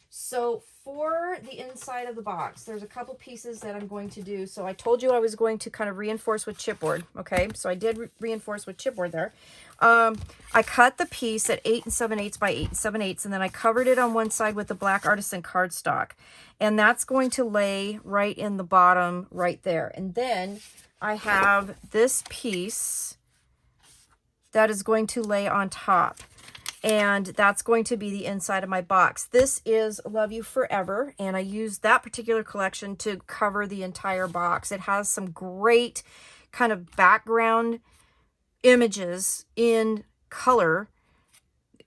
So for the inside of the box, there's a couple pieces that I'm going to do. So I told you I was going to kind of reinforce with chipboard. Okay, so I did reinforce with chipboard there. I cut the piece at 8 7/8 by 8 7/8, and then I covered it on one side with the black artisan cardstock. And that's going to lay right in the bottom right there. And then I have this piece that is going to lay on top. And that's going to be the inside of my box. This is Love You Forever, and I used that particular collection to cover the entire box. It has some great kind of background images in color,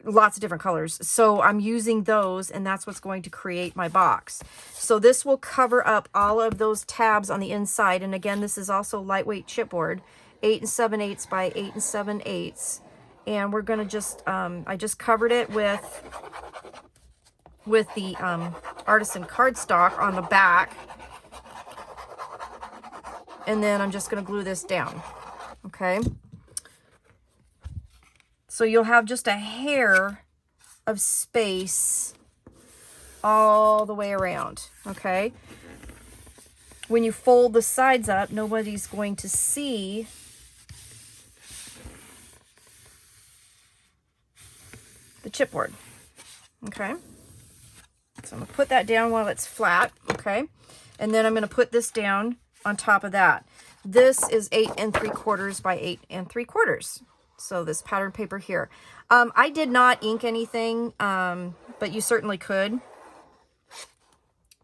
lots of different colors. So I'm using those, and that's what's going to create my box. So this will cover up all of those tabs on the inside. And again, this is also lightweight chipboard, 8 7/8 by 8 7/8. And we're going to just, I just covered it with the artisan cardstock on the back. And then I'm just going to glue this down. Okay. So you'll have just a hair of space all the way around. Okay. When you fold the sides up, nobody's going to see the chipboard. Okay, so I'm gonna put that down while it's flat. Okay, and then I'm gonna put this down on top of that. This is 8 3/4 by 8 3/4. So this pattern paper here. I did not ink anything, but you certainly could,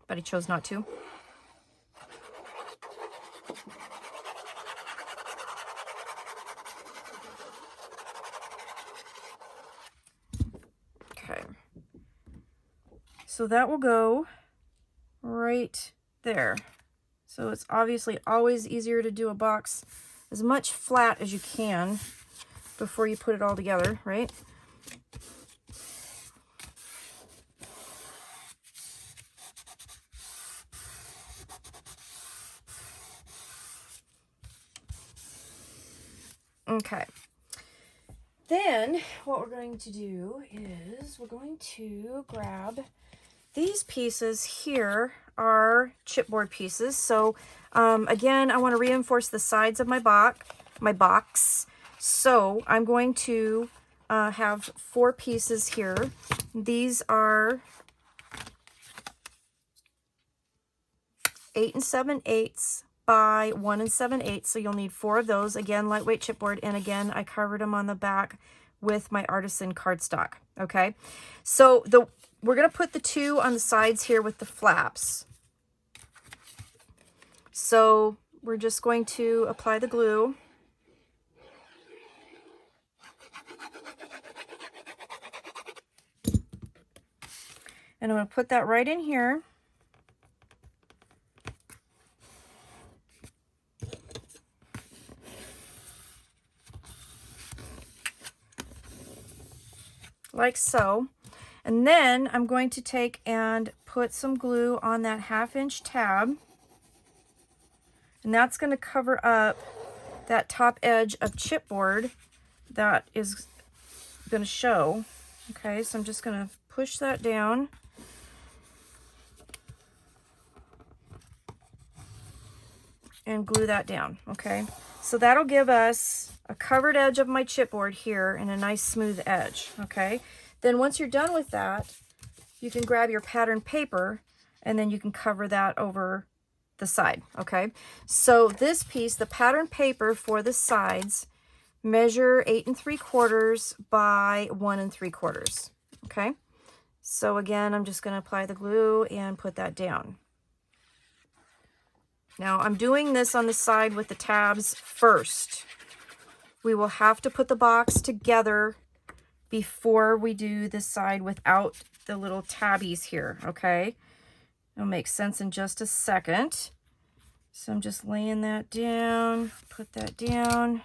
but I chose not to. So that will go right there. So it's obviously always easier to do a box as much flat as you can before you put it all together, right? Okay. Then what we're going to do is we're going to grab these pieces here are chipboard pieces. So again, I want to reinforce the sides of my box. So I'm going to have 4 pieces here. These are 8 7/8 by 1 7/8, so you'll need 4 of those. Again, lightweight chipboard, and again, I covered them on the back with my artisan cardstock. Okay, so we're gonna put the 2 on the sides here with the flaps. So we're just going to apply the glue. And I'm going to put that right in here. Like so. And then I'm going to take and put some glue on that 1/2-inch tab. And that's going to cover up that top edge of chipboard that is going to show. Okay, so I'm just going to push that down. And glue that down, okay? So that'll give us a covered edge of my chipboard here and a nice smooth edge, okay? Then once you're done with that, you can grab your pattern paper and then you can cover that over the side, okay? So this piece, the pattern paper for the sides, measure 8 3/4 by 1 3/4, okay? So again, I'm just gonna apply the glue and put that down. Now, I'm doing this on the side with the tabs first. We will have to put the box together before we do the side without the little tabbies here, okay? It'll make sense in just a second. So I'm just laying that down, put that down.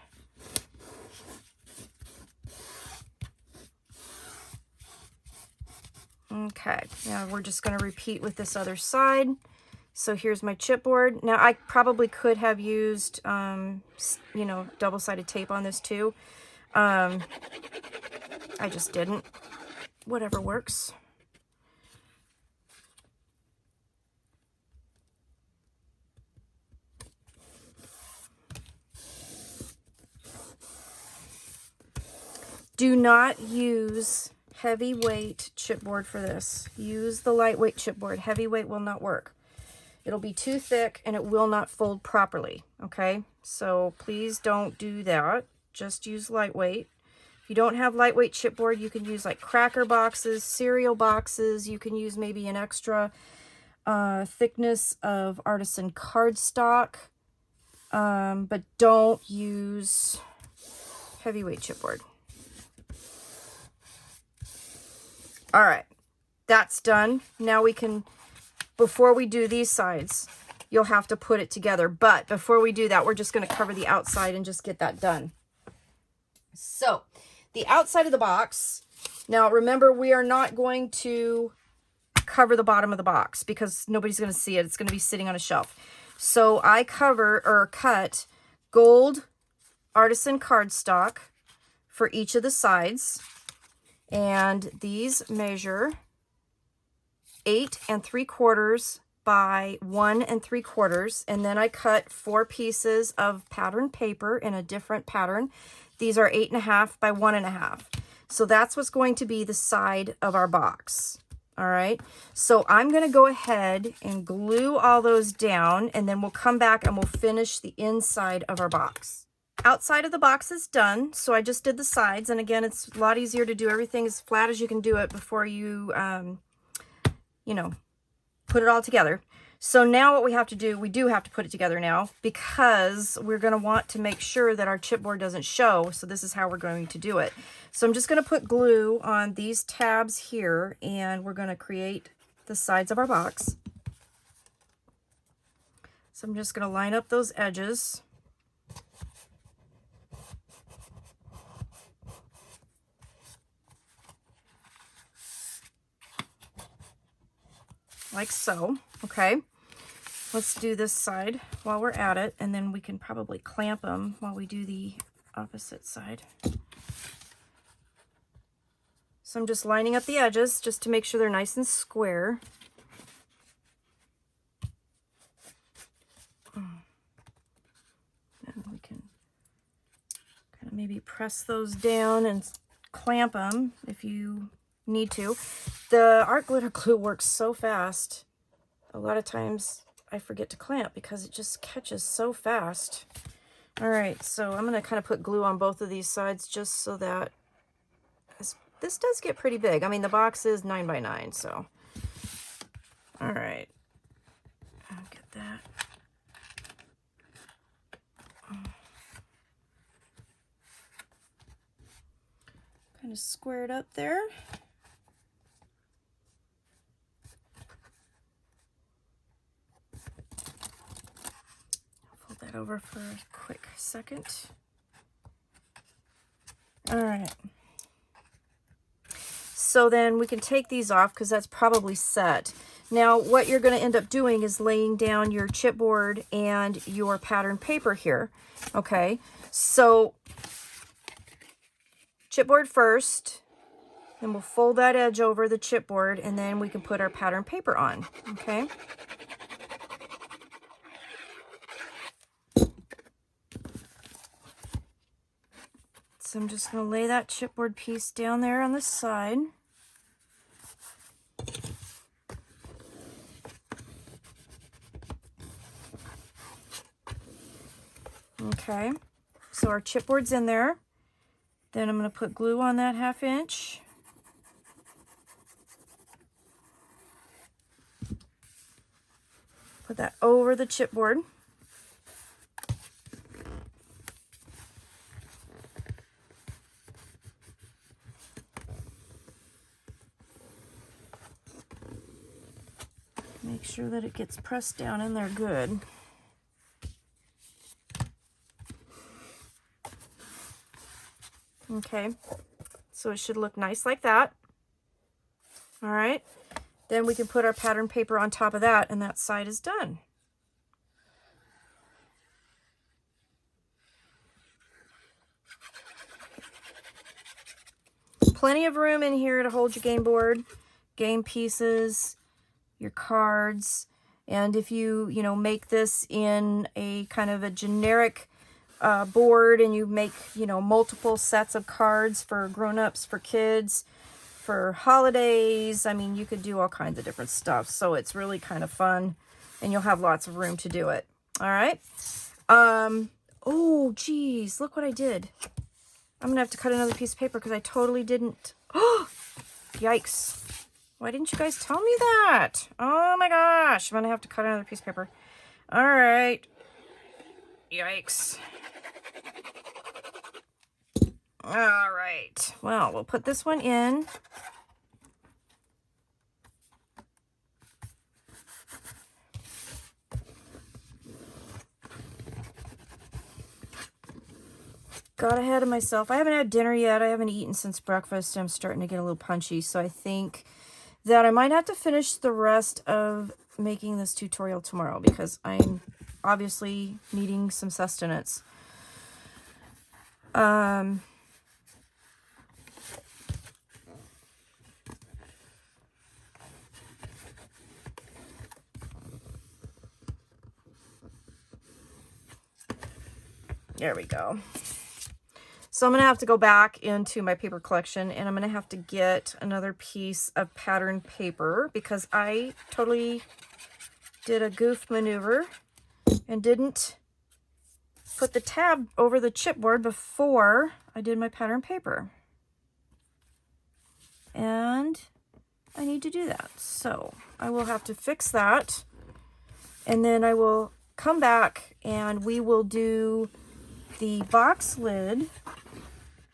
Okay, now we're just going to repeat with this other side. So here's my chipboard. Now I probably could have used, you know, double-sided tape on this too. I just didn't. Whatever works. Do not use heavyweight chipboard for this. Use the lightweight chipboard. Heavyweight will not work. It'll be too thick and it will not fold properly, okay? So please don't do that. Just use lightweight. If you don't have lightweight chipboard, you can use like cracker boxes, cereal boxes. You can use maybe an extra thickness of artisan cardstock, but don't use heavyweight chipboard. All right, that's done. Now we can, before we do these sides, you'll have to put it together. But before we do that, we're just going to cover the outside and just get that done. So the outside of the box, now remember, we are not going to cover the bottom of the box because nobody's going to see it. It's going to be sitting on a shelf. So I cover or cut gold artisan cardstock for each of the sides. And these measure 8 3/4 by 1 3/4. And then I cut 4 pieces of pattern paper in a different pattern. These are 8 1/2 by 1 1/2. So that's what's going to be the side of our box. All right. So I'm going to go ahead and glue all those down, and then we'll come back and we'll finish the inside of our box. Outside of the box is done, so I just did the sides, and again, it's a lot easier to do everything as flat as you can do it before you, you know, put it all together. So now what we have to do, we do have to put it together now because we're going to want to make sure that our chipboard doesn't show, so this is how we're going to do it. So I'm just going to put glue on these tabs here, and we're going to create the sides of our box. So I'm just going to line up those edges. Like so, okay? Let's do this side while we're at it, and then we can probably clamp them while we do the opposite side. So I'm just lining up the edges just to make sure they're nice and square. And we can kind of maybe press those down and clamp them if you need to. The art glitter glue works so fast. A lot of times I forget to clamp because it just catches so fast. All right, so I'm going to kind of put glue on both of these sides just so that this does get pretty big. I mean, the box is 9 by 9, so. All right. I'll get that. Kind of square it up there. Fold that over for a quick second. All right. So then we can take these off because that's probably set. Now what you're going to end up doing is laying down your chipboard and your pattern paper here. Okay, so chipboard first, then we'll fold that edge over the chipboard, and then we can put our pattern paper on. Okay. So I'm just going to lay that chipboard piece down there on the side. Okay, so our chipboard's in there. Then I'm going to put glue on that 1/2 inch. Put that over the chipboard. Make sure that it gets pressed down in there good. Okay, so it should look nice like that. All right, then we can put our pattern paper on top of that, and that side is done. Plenty of room in here to hold your game board, game pieces, your cards, and if you make this in a kind of a generic board, and you make multiple sets of cards for grown-ups, for kids, for holidays, I mean, you could do all kinds of different stuff. So it's really kind of fun, and you'll have lots of room to do it. All right. Oh geez, look what I did. I'm gonna have to cut another piece of paper because I totally didn't. Oh, yikes. Why didn't you guys tell me that? Oh my gosh, I'm gonna have to cut another piece of paper. All right. Yikes. All right, well, we'll put this one in. Got ahead of myself. I haven't had dinner yet. I haven't eaten since breakfast. I'm starting to get a little punchy, so I think that I might have to finish the rest of making this tutorial tomorrow because I'm obviously needing some sustenance. There we go. So I'm going to have to go back into my paper collection, and I'm going to have to get another piece of pattern paper because I totally did a goof maneuver and didn't put the tab over the chipboard before I did my pattern paper. And I need to do that. So I will have to fix that, and then I will come back and we will do the box lid,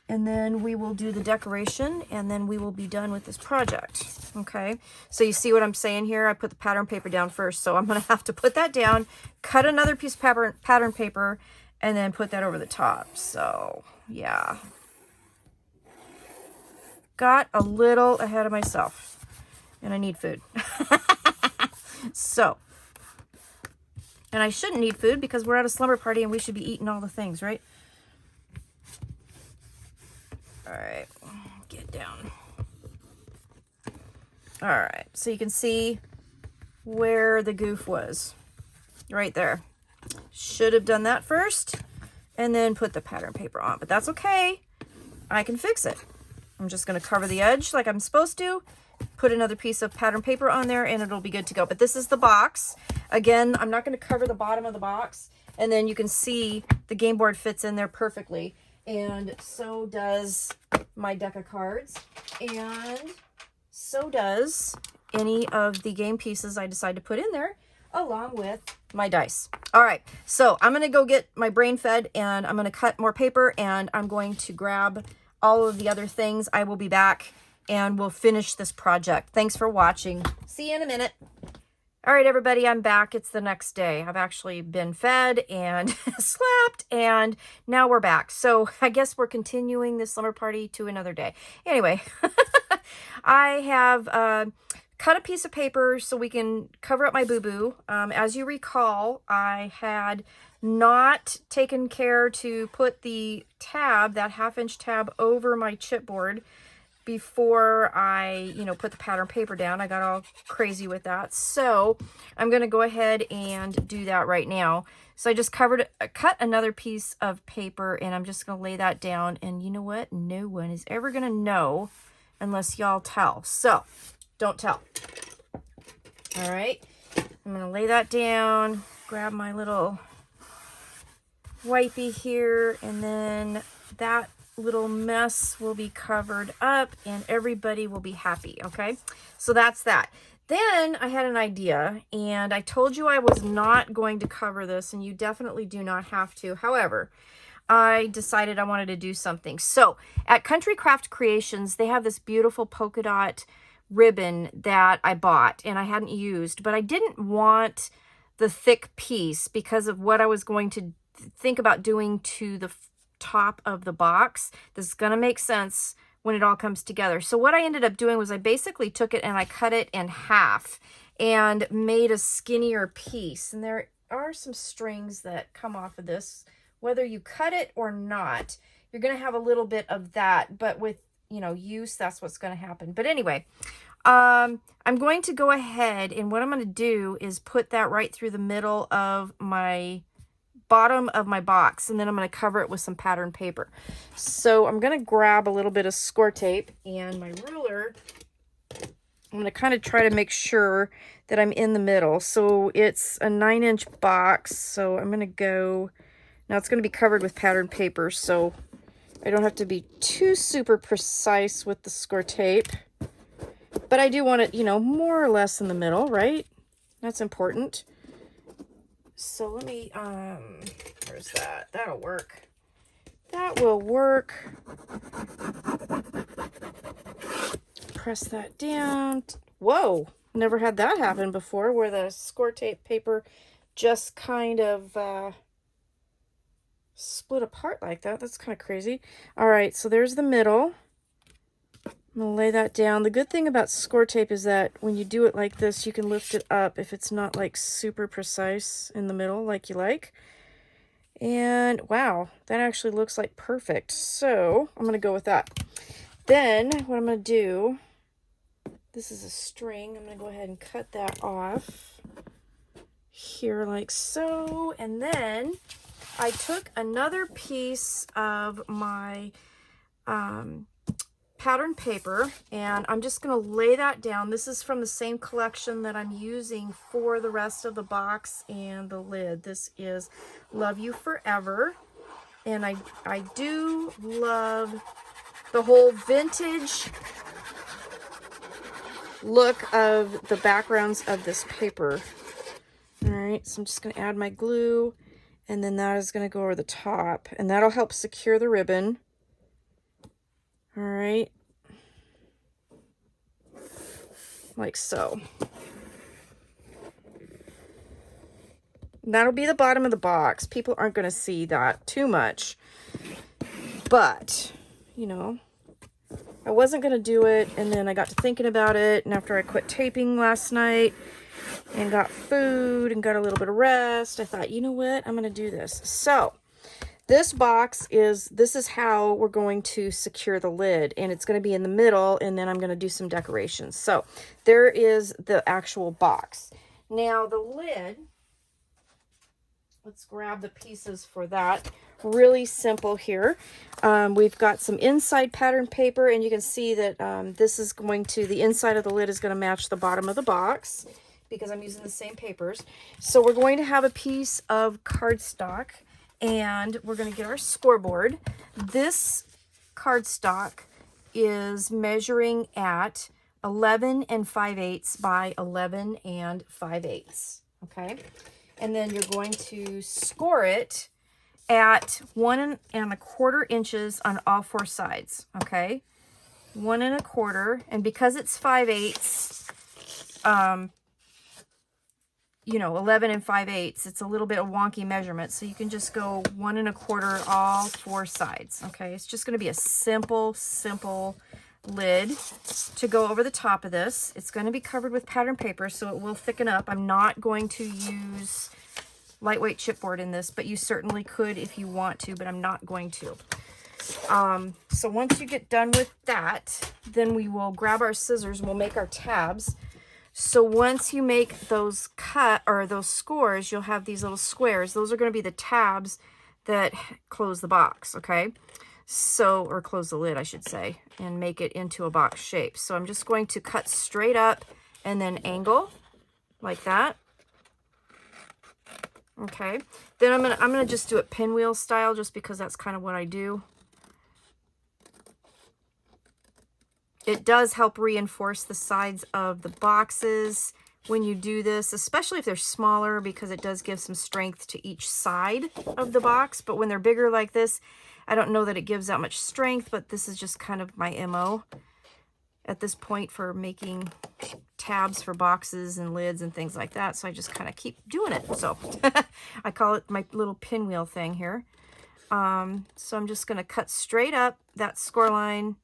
and then we will do the decoration, and then we will be done with this project. Okay, so you see what I'm saying here? I put the pattern paper down first, so I'm going to have to put that down, cut another piece of pattern paper, and then put that over the top. So yeah, got a little ahead of myself, and I need food. So, and I shouldn't need food because we're at a slumber party and we should be eating all the things, right? All right, get down. All right, so you can see where the goof was, right there. Should have done that first and then put the pattern paper on, but that's okay. I can fix it. I'm just going to cover the edge like I'm supposed to, put another piece of pattern paper on there, and it'll be good to go. But this is the box. Again, I'm not going to cover the bottom of the box, and then you can see the game board fits in there perfectly. And so does my deck of cards, and so does any of the game pieces I decide to put in there, along with my dice. All right, so I'm going to go get my brain fed, and I'm going to cut more paper, and I'm going to grab all of the other things. I will be back, and we'll finish this project. Thanks for watching. See you in a minute. All right, everybody, I'm back. It's the next day. I've actually been fed and slept, and now we're back. So I guess we're continuing this slumber party to another day. Anyway, I have cut a piece of paper so we can cover up my boo-boo. As you recall, I had not taken care to put the tab, that 1/2-inch tab, over my chipboard before I, put the pattern paper down. I got all crazy with that. So I'm going to go ahead and do that right now. So I just cut another piece of paper, and I'm just going to lay that down. And you know what? No one is ever going to know unless y'all tell. So don't tell. All right. I'm going to lay that down, grab my little wipey here, and then that little mess will be covered up and everybody will be happy. Okay, so that's that. Then I had an idea, and I told you I was not going to cover this, and you definitely do not have to. However, I decided I wanted to do something. So at Country Craft Creations, they have this beautiful polka dot ribbon that I bought and I hadn't used, but I didn't want the thick piece because of what I was going to think about doing to the top of the box. This is going to make sense when it all comes together. So what I ended up doing was I basically took it and I cut it in half and made a skinnier piece. And there are some strings that come off of this. Whether you cut it or not, you're going to have a little bit of that, but with, use, that's what's going to happen. But anyway, I'm going to go ahead, and what I'm going to do is put that right through the middle of my bottom of my box, and then I'm going to cover it with some pattern paper. So I'm going to grab a little bit of score tape and my ruler. I'm going to kind of try to make sure that I'm in the middle. So it's a 9-inch box, so I'm going to go, now it's going to be covered with pattern paper, so I don't have to be too super precise with the score tape, but I do want it, more or less in the middle, right? That's important. So let me, where's that? That'll work. That will work. Press that down. Whoa, never had that happen before, where the score tape paper just kind of split apart like that. That's kind of crazy. All right, so there's the middle. I'm going to lay that down. The good thing about score tape is that when you do it like this, you can lift it up if it's not like super precise in the middle like you like. And wow, that actually looks like perfect. So I'm going to go with that. Then what I'm going to do, this is a string. I'm going to go ahead and cut that off here like so. And then I took another piece of my pattern paper, and I'm just going to lay that down. This is from the same collection that I'm using for the rest of the box and the lid. This is Love You Forever, and I do love the whole vintage look of the backgrounds of this paper. All right, so I'm just going to add my glue, and then that is going to go over the top, and that'll help secure the ribbon. All right, like so. That'll be the bottom of the box. People aren't going to see that too much, but I wasn't going to do it, and then I got to thinking about it, and after I quit taping last night and got food and got a little bit of rest, I thought, you know what, I'm going to do this. So this box this is how we're going to secure the lid, and it's going to be in the middle, and then I'm going to do some decorations. So there is the actual box. Now the lid let's grab the pieces for that. Really simple here. We've got some inside pattern paper, and you can see that this is going to, the inside of the lid is going to match the bottom of the box because I'm using the same papers. So we're going to have a piece of cardstock, and we're going to get our scoreboard. This cardstock is measuring at 11 5/8 by 11 5/8. Okay. And then you're going to score it at 1 1/4 inches on all 4 sides. Okay. 1 1/4. And because it's 5/8, you know, 11 5/8, it's a little bit of wonky measurement. So you can just go 1 1/4 all 4 sides. Okay. It's just going to be a simple lid to go over the top of this. It's going to be covered with pattern paper, so it will thicken up. I'm not going to use lightweight chipboard in this, but you certainly could if you want to, but I'm not going to. So once you get done with that, then we will grab our scissors and we'll make our tabs. So once you make those those scores, you'll have these little squares. Those are going to be the tabs that close the box, okay? So, or close the lid, I should say, and make it into a box shape. So I'm just going to cut straight up and then angle like that. Okay. Then I'm gonna just do it pinwheel style, just because that's kind of what I do. It does help reinforce the sides of the boxes when you do this, especially if they're smaller, because it does give some strength to each side of the box. But when they're bigger like this, I don't know that it gives that much strength, but this is just kind of my MO at this point for making tabs for boxes and lids and things like that. So I just kind of keep doing it. So I call it my little pinwheel thing here. So I'm just going to cut straight up that score line,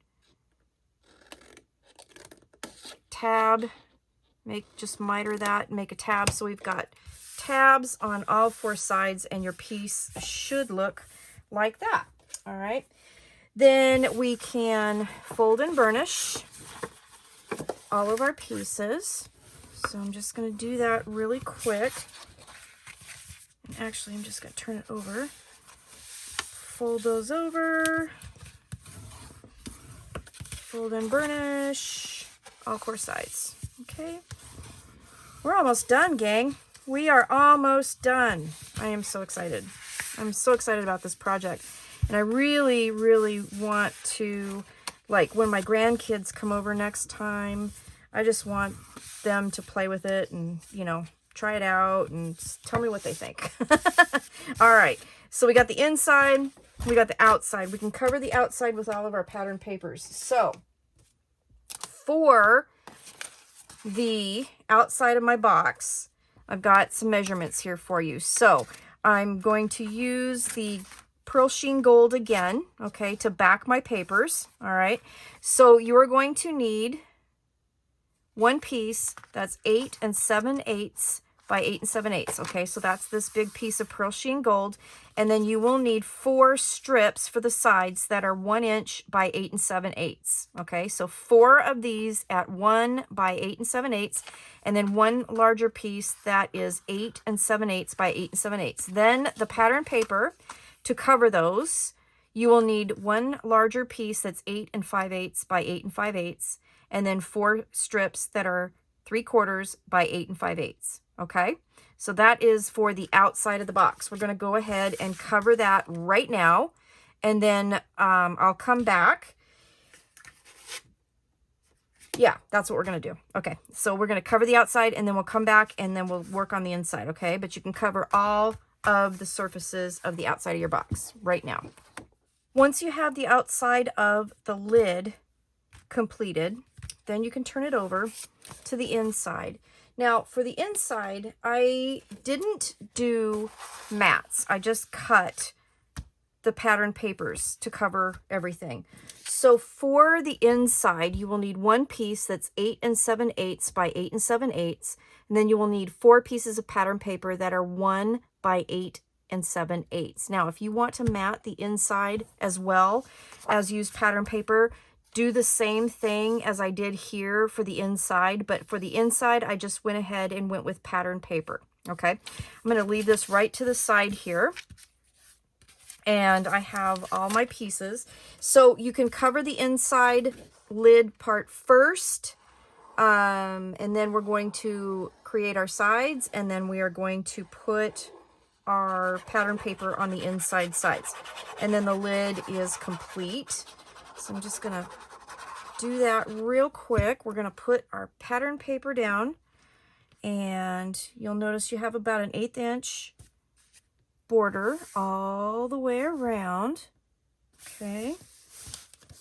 tab, just miter that, make a tab. So we've got tabs on all 4 sides, and your piece should look like that. All right. Then we can fold and burnish all of our pieces. So I'm just going to do that really quick. Actually, I'm just going to turn it over. Fold those over. Fold and burnish all 4 sides. Okay. We're almost done, gang. We are almost done. I am so excited. I'm so excited about this project. And I really, really want to, like, when my grandkids come over next time, I just want them to play with it and, you know, try it out and tell me what they think. All right. So we got the inside, we got the outside. We can cover the outside with all of our pattern papers. So for the outside of my box, I've got some measurements here for you. So I'm going to use the Pearl Sheen Gold again, okay, to back my papers. All right. So you're going to need one piece that's 8 7/8 by 8 7/8. Okay, so that's this big piece of Pearl Sheen Gold. And then you will need 4 strips for the sides that are 1 inch by 8 7/8. Okay, so 4 of these at 1 by 8 7/8, and then 1 larger piece that is 8 7/8 by 8 7/8. Then the pattern paper to cover those, you will need 1 larger piece that's 8 5/8 by 8 5/8, and then 4 strips that are 3/4 by 8 5/8. Okay, so that is for the outside of the box. We're going to go ahead and cover that right now, and then I'll come back. Yeah, that's what we're going to do. Okay, so we're going to cover the outside, and then we'll come back, and then we'll work on the inside, okay? But you can cover all of the surfaces of the outside of your box right now. Once you have the outside of the lid completed, then you can turn it over to the inside. Now, for the inside, I didn't do mats. I just cut the pattern papers to cover everything. So for the inside, you will need 1 piece that's 8 7/8 by 8 7/8, and then you will need 4 pieces of pattern paper that are 1 by 8 7/8. Now, if you want to mat the inside as well as use pattern paper, do the same thing as I did here for the inside, but for the inside, I just went ahead and went with pattern paper. Okay, I'm going to leave this right to the side here. And I have all my pieces. So you can cover the inside lid part first. And then we're going to create our sides, and then we are going to put our pattern paper on the inside sides. And then the lid is complete. So I'm just going to do that real quick. We're going to put our pattern paper down, and you'll notice you have about an 1/8 inch border all the way around. Okay,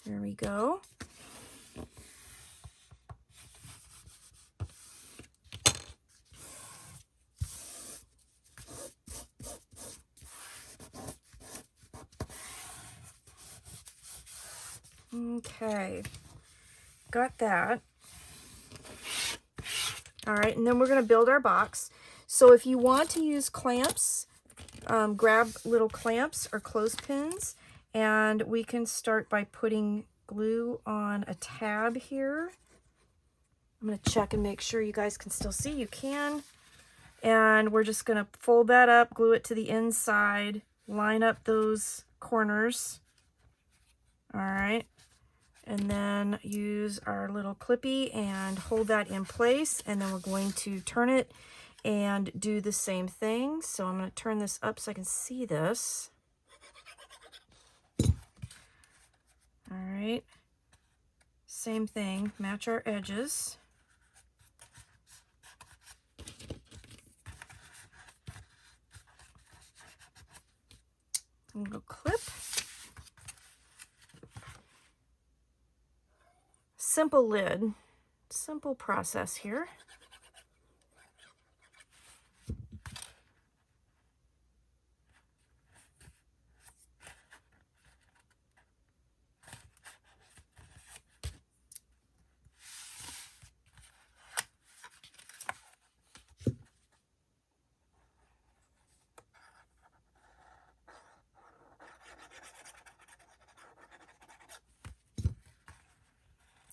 there we go. Okay, got that. All right, and then we're going to build our box. So if you want to use clamps, grab little clamps or clothespins, and we can start by putting glue on a tab here. I'm going to check and make sure you guys can still see. You can. And we're just going to fold that up, glue it to the inside, line up those corners. All right. And then use our little clippy and hold that in place. And then we're going to turn it and do the same thing. So I'm going to turn this up so I can see this. All right. Same thing, match our edges. A little clip. Simple lid, simple process here.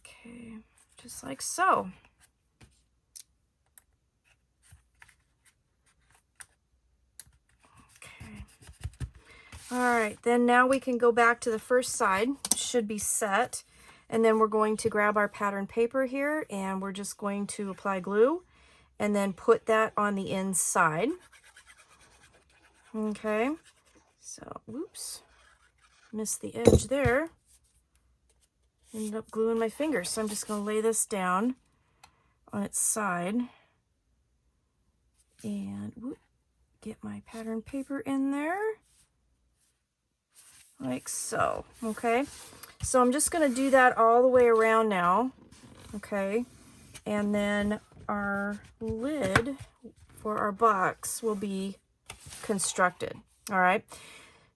Okay, just like so. Okay. All right, then now we can go back to the first side. Should be set. And then we're going to grab our pattern paper here, and we're just going to apply glue and then put that on the inside. Okay, so, whoops, missed the edge there. Ended up gluing my fingers, so I'm just going to lay this down on its side and get my pattern paper in there like so. Okay, so I'm just going to do that all the way around now. Okay, and then our lid for our box will be constructed. All right,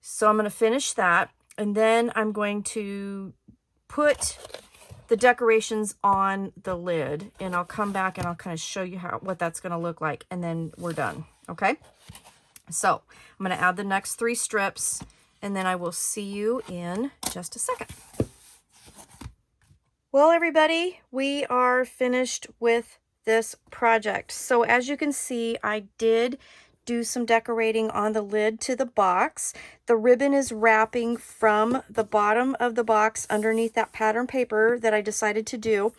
so I'm going to finish that, and then I'm going to put the decorations on the lid, and I'll come back and I'll kind of show you what that's going to look like, and then we're done. Okay, so I'm going to add the next 3 strips, and then I will see you in just a second. Well, everybody, we are finished with this project. So as you can see, I did do some decorating on the lid to the box. The ribbon is wrapping from the bottom of the box underneath that pattern paper that I decided to do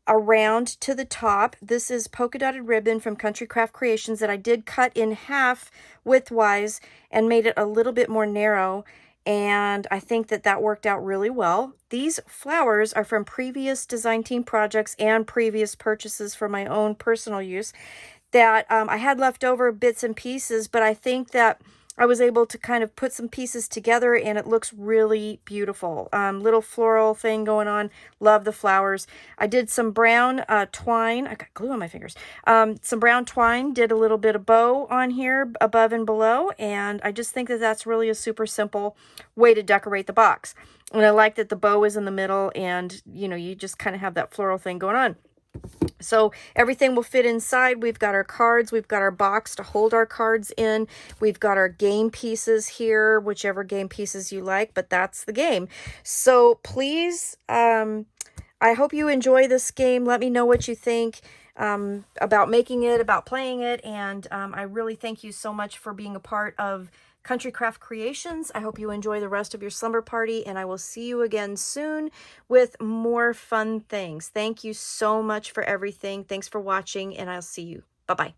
around to the top. This is polka dotted ribbon from Country Craft Creations that I did cut in half widthwise and made it a little bit more narrow. And I think that that worked out really well. These flowers are from previous design team projects and previous purchases for my own personal use that I had leftover bits and pieces, but I think that I was able to kind of put some pieces together and it looks really beautiful. Little floral thing going on. Love the flowers. I did some brown twine. I got glue on my fingers. Some brown twine, did a little bit of bow on here above and below, and I just think that that's really a super simple way to decorate the box. And I like that the bow is in the middle and, you know, you just kind of have that floral thing going on. So everything will fit inside. We've got our cards. We've got our box to hold our cards in. We've got our game pieces here, whichever game pieces you like, but that's the game. So please, I hope you enjoy this game. Let me know what you think. about making it, about playing it, and I really thank you so much for being a part of Country Craft Creations. I hope you enjoy the rest of your slumber party, and I will see you again soon with more fun things. Thank you so much for everything. Thanks for watching, and I'll see you. Bye-bye.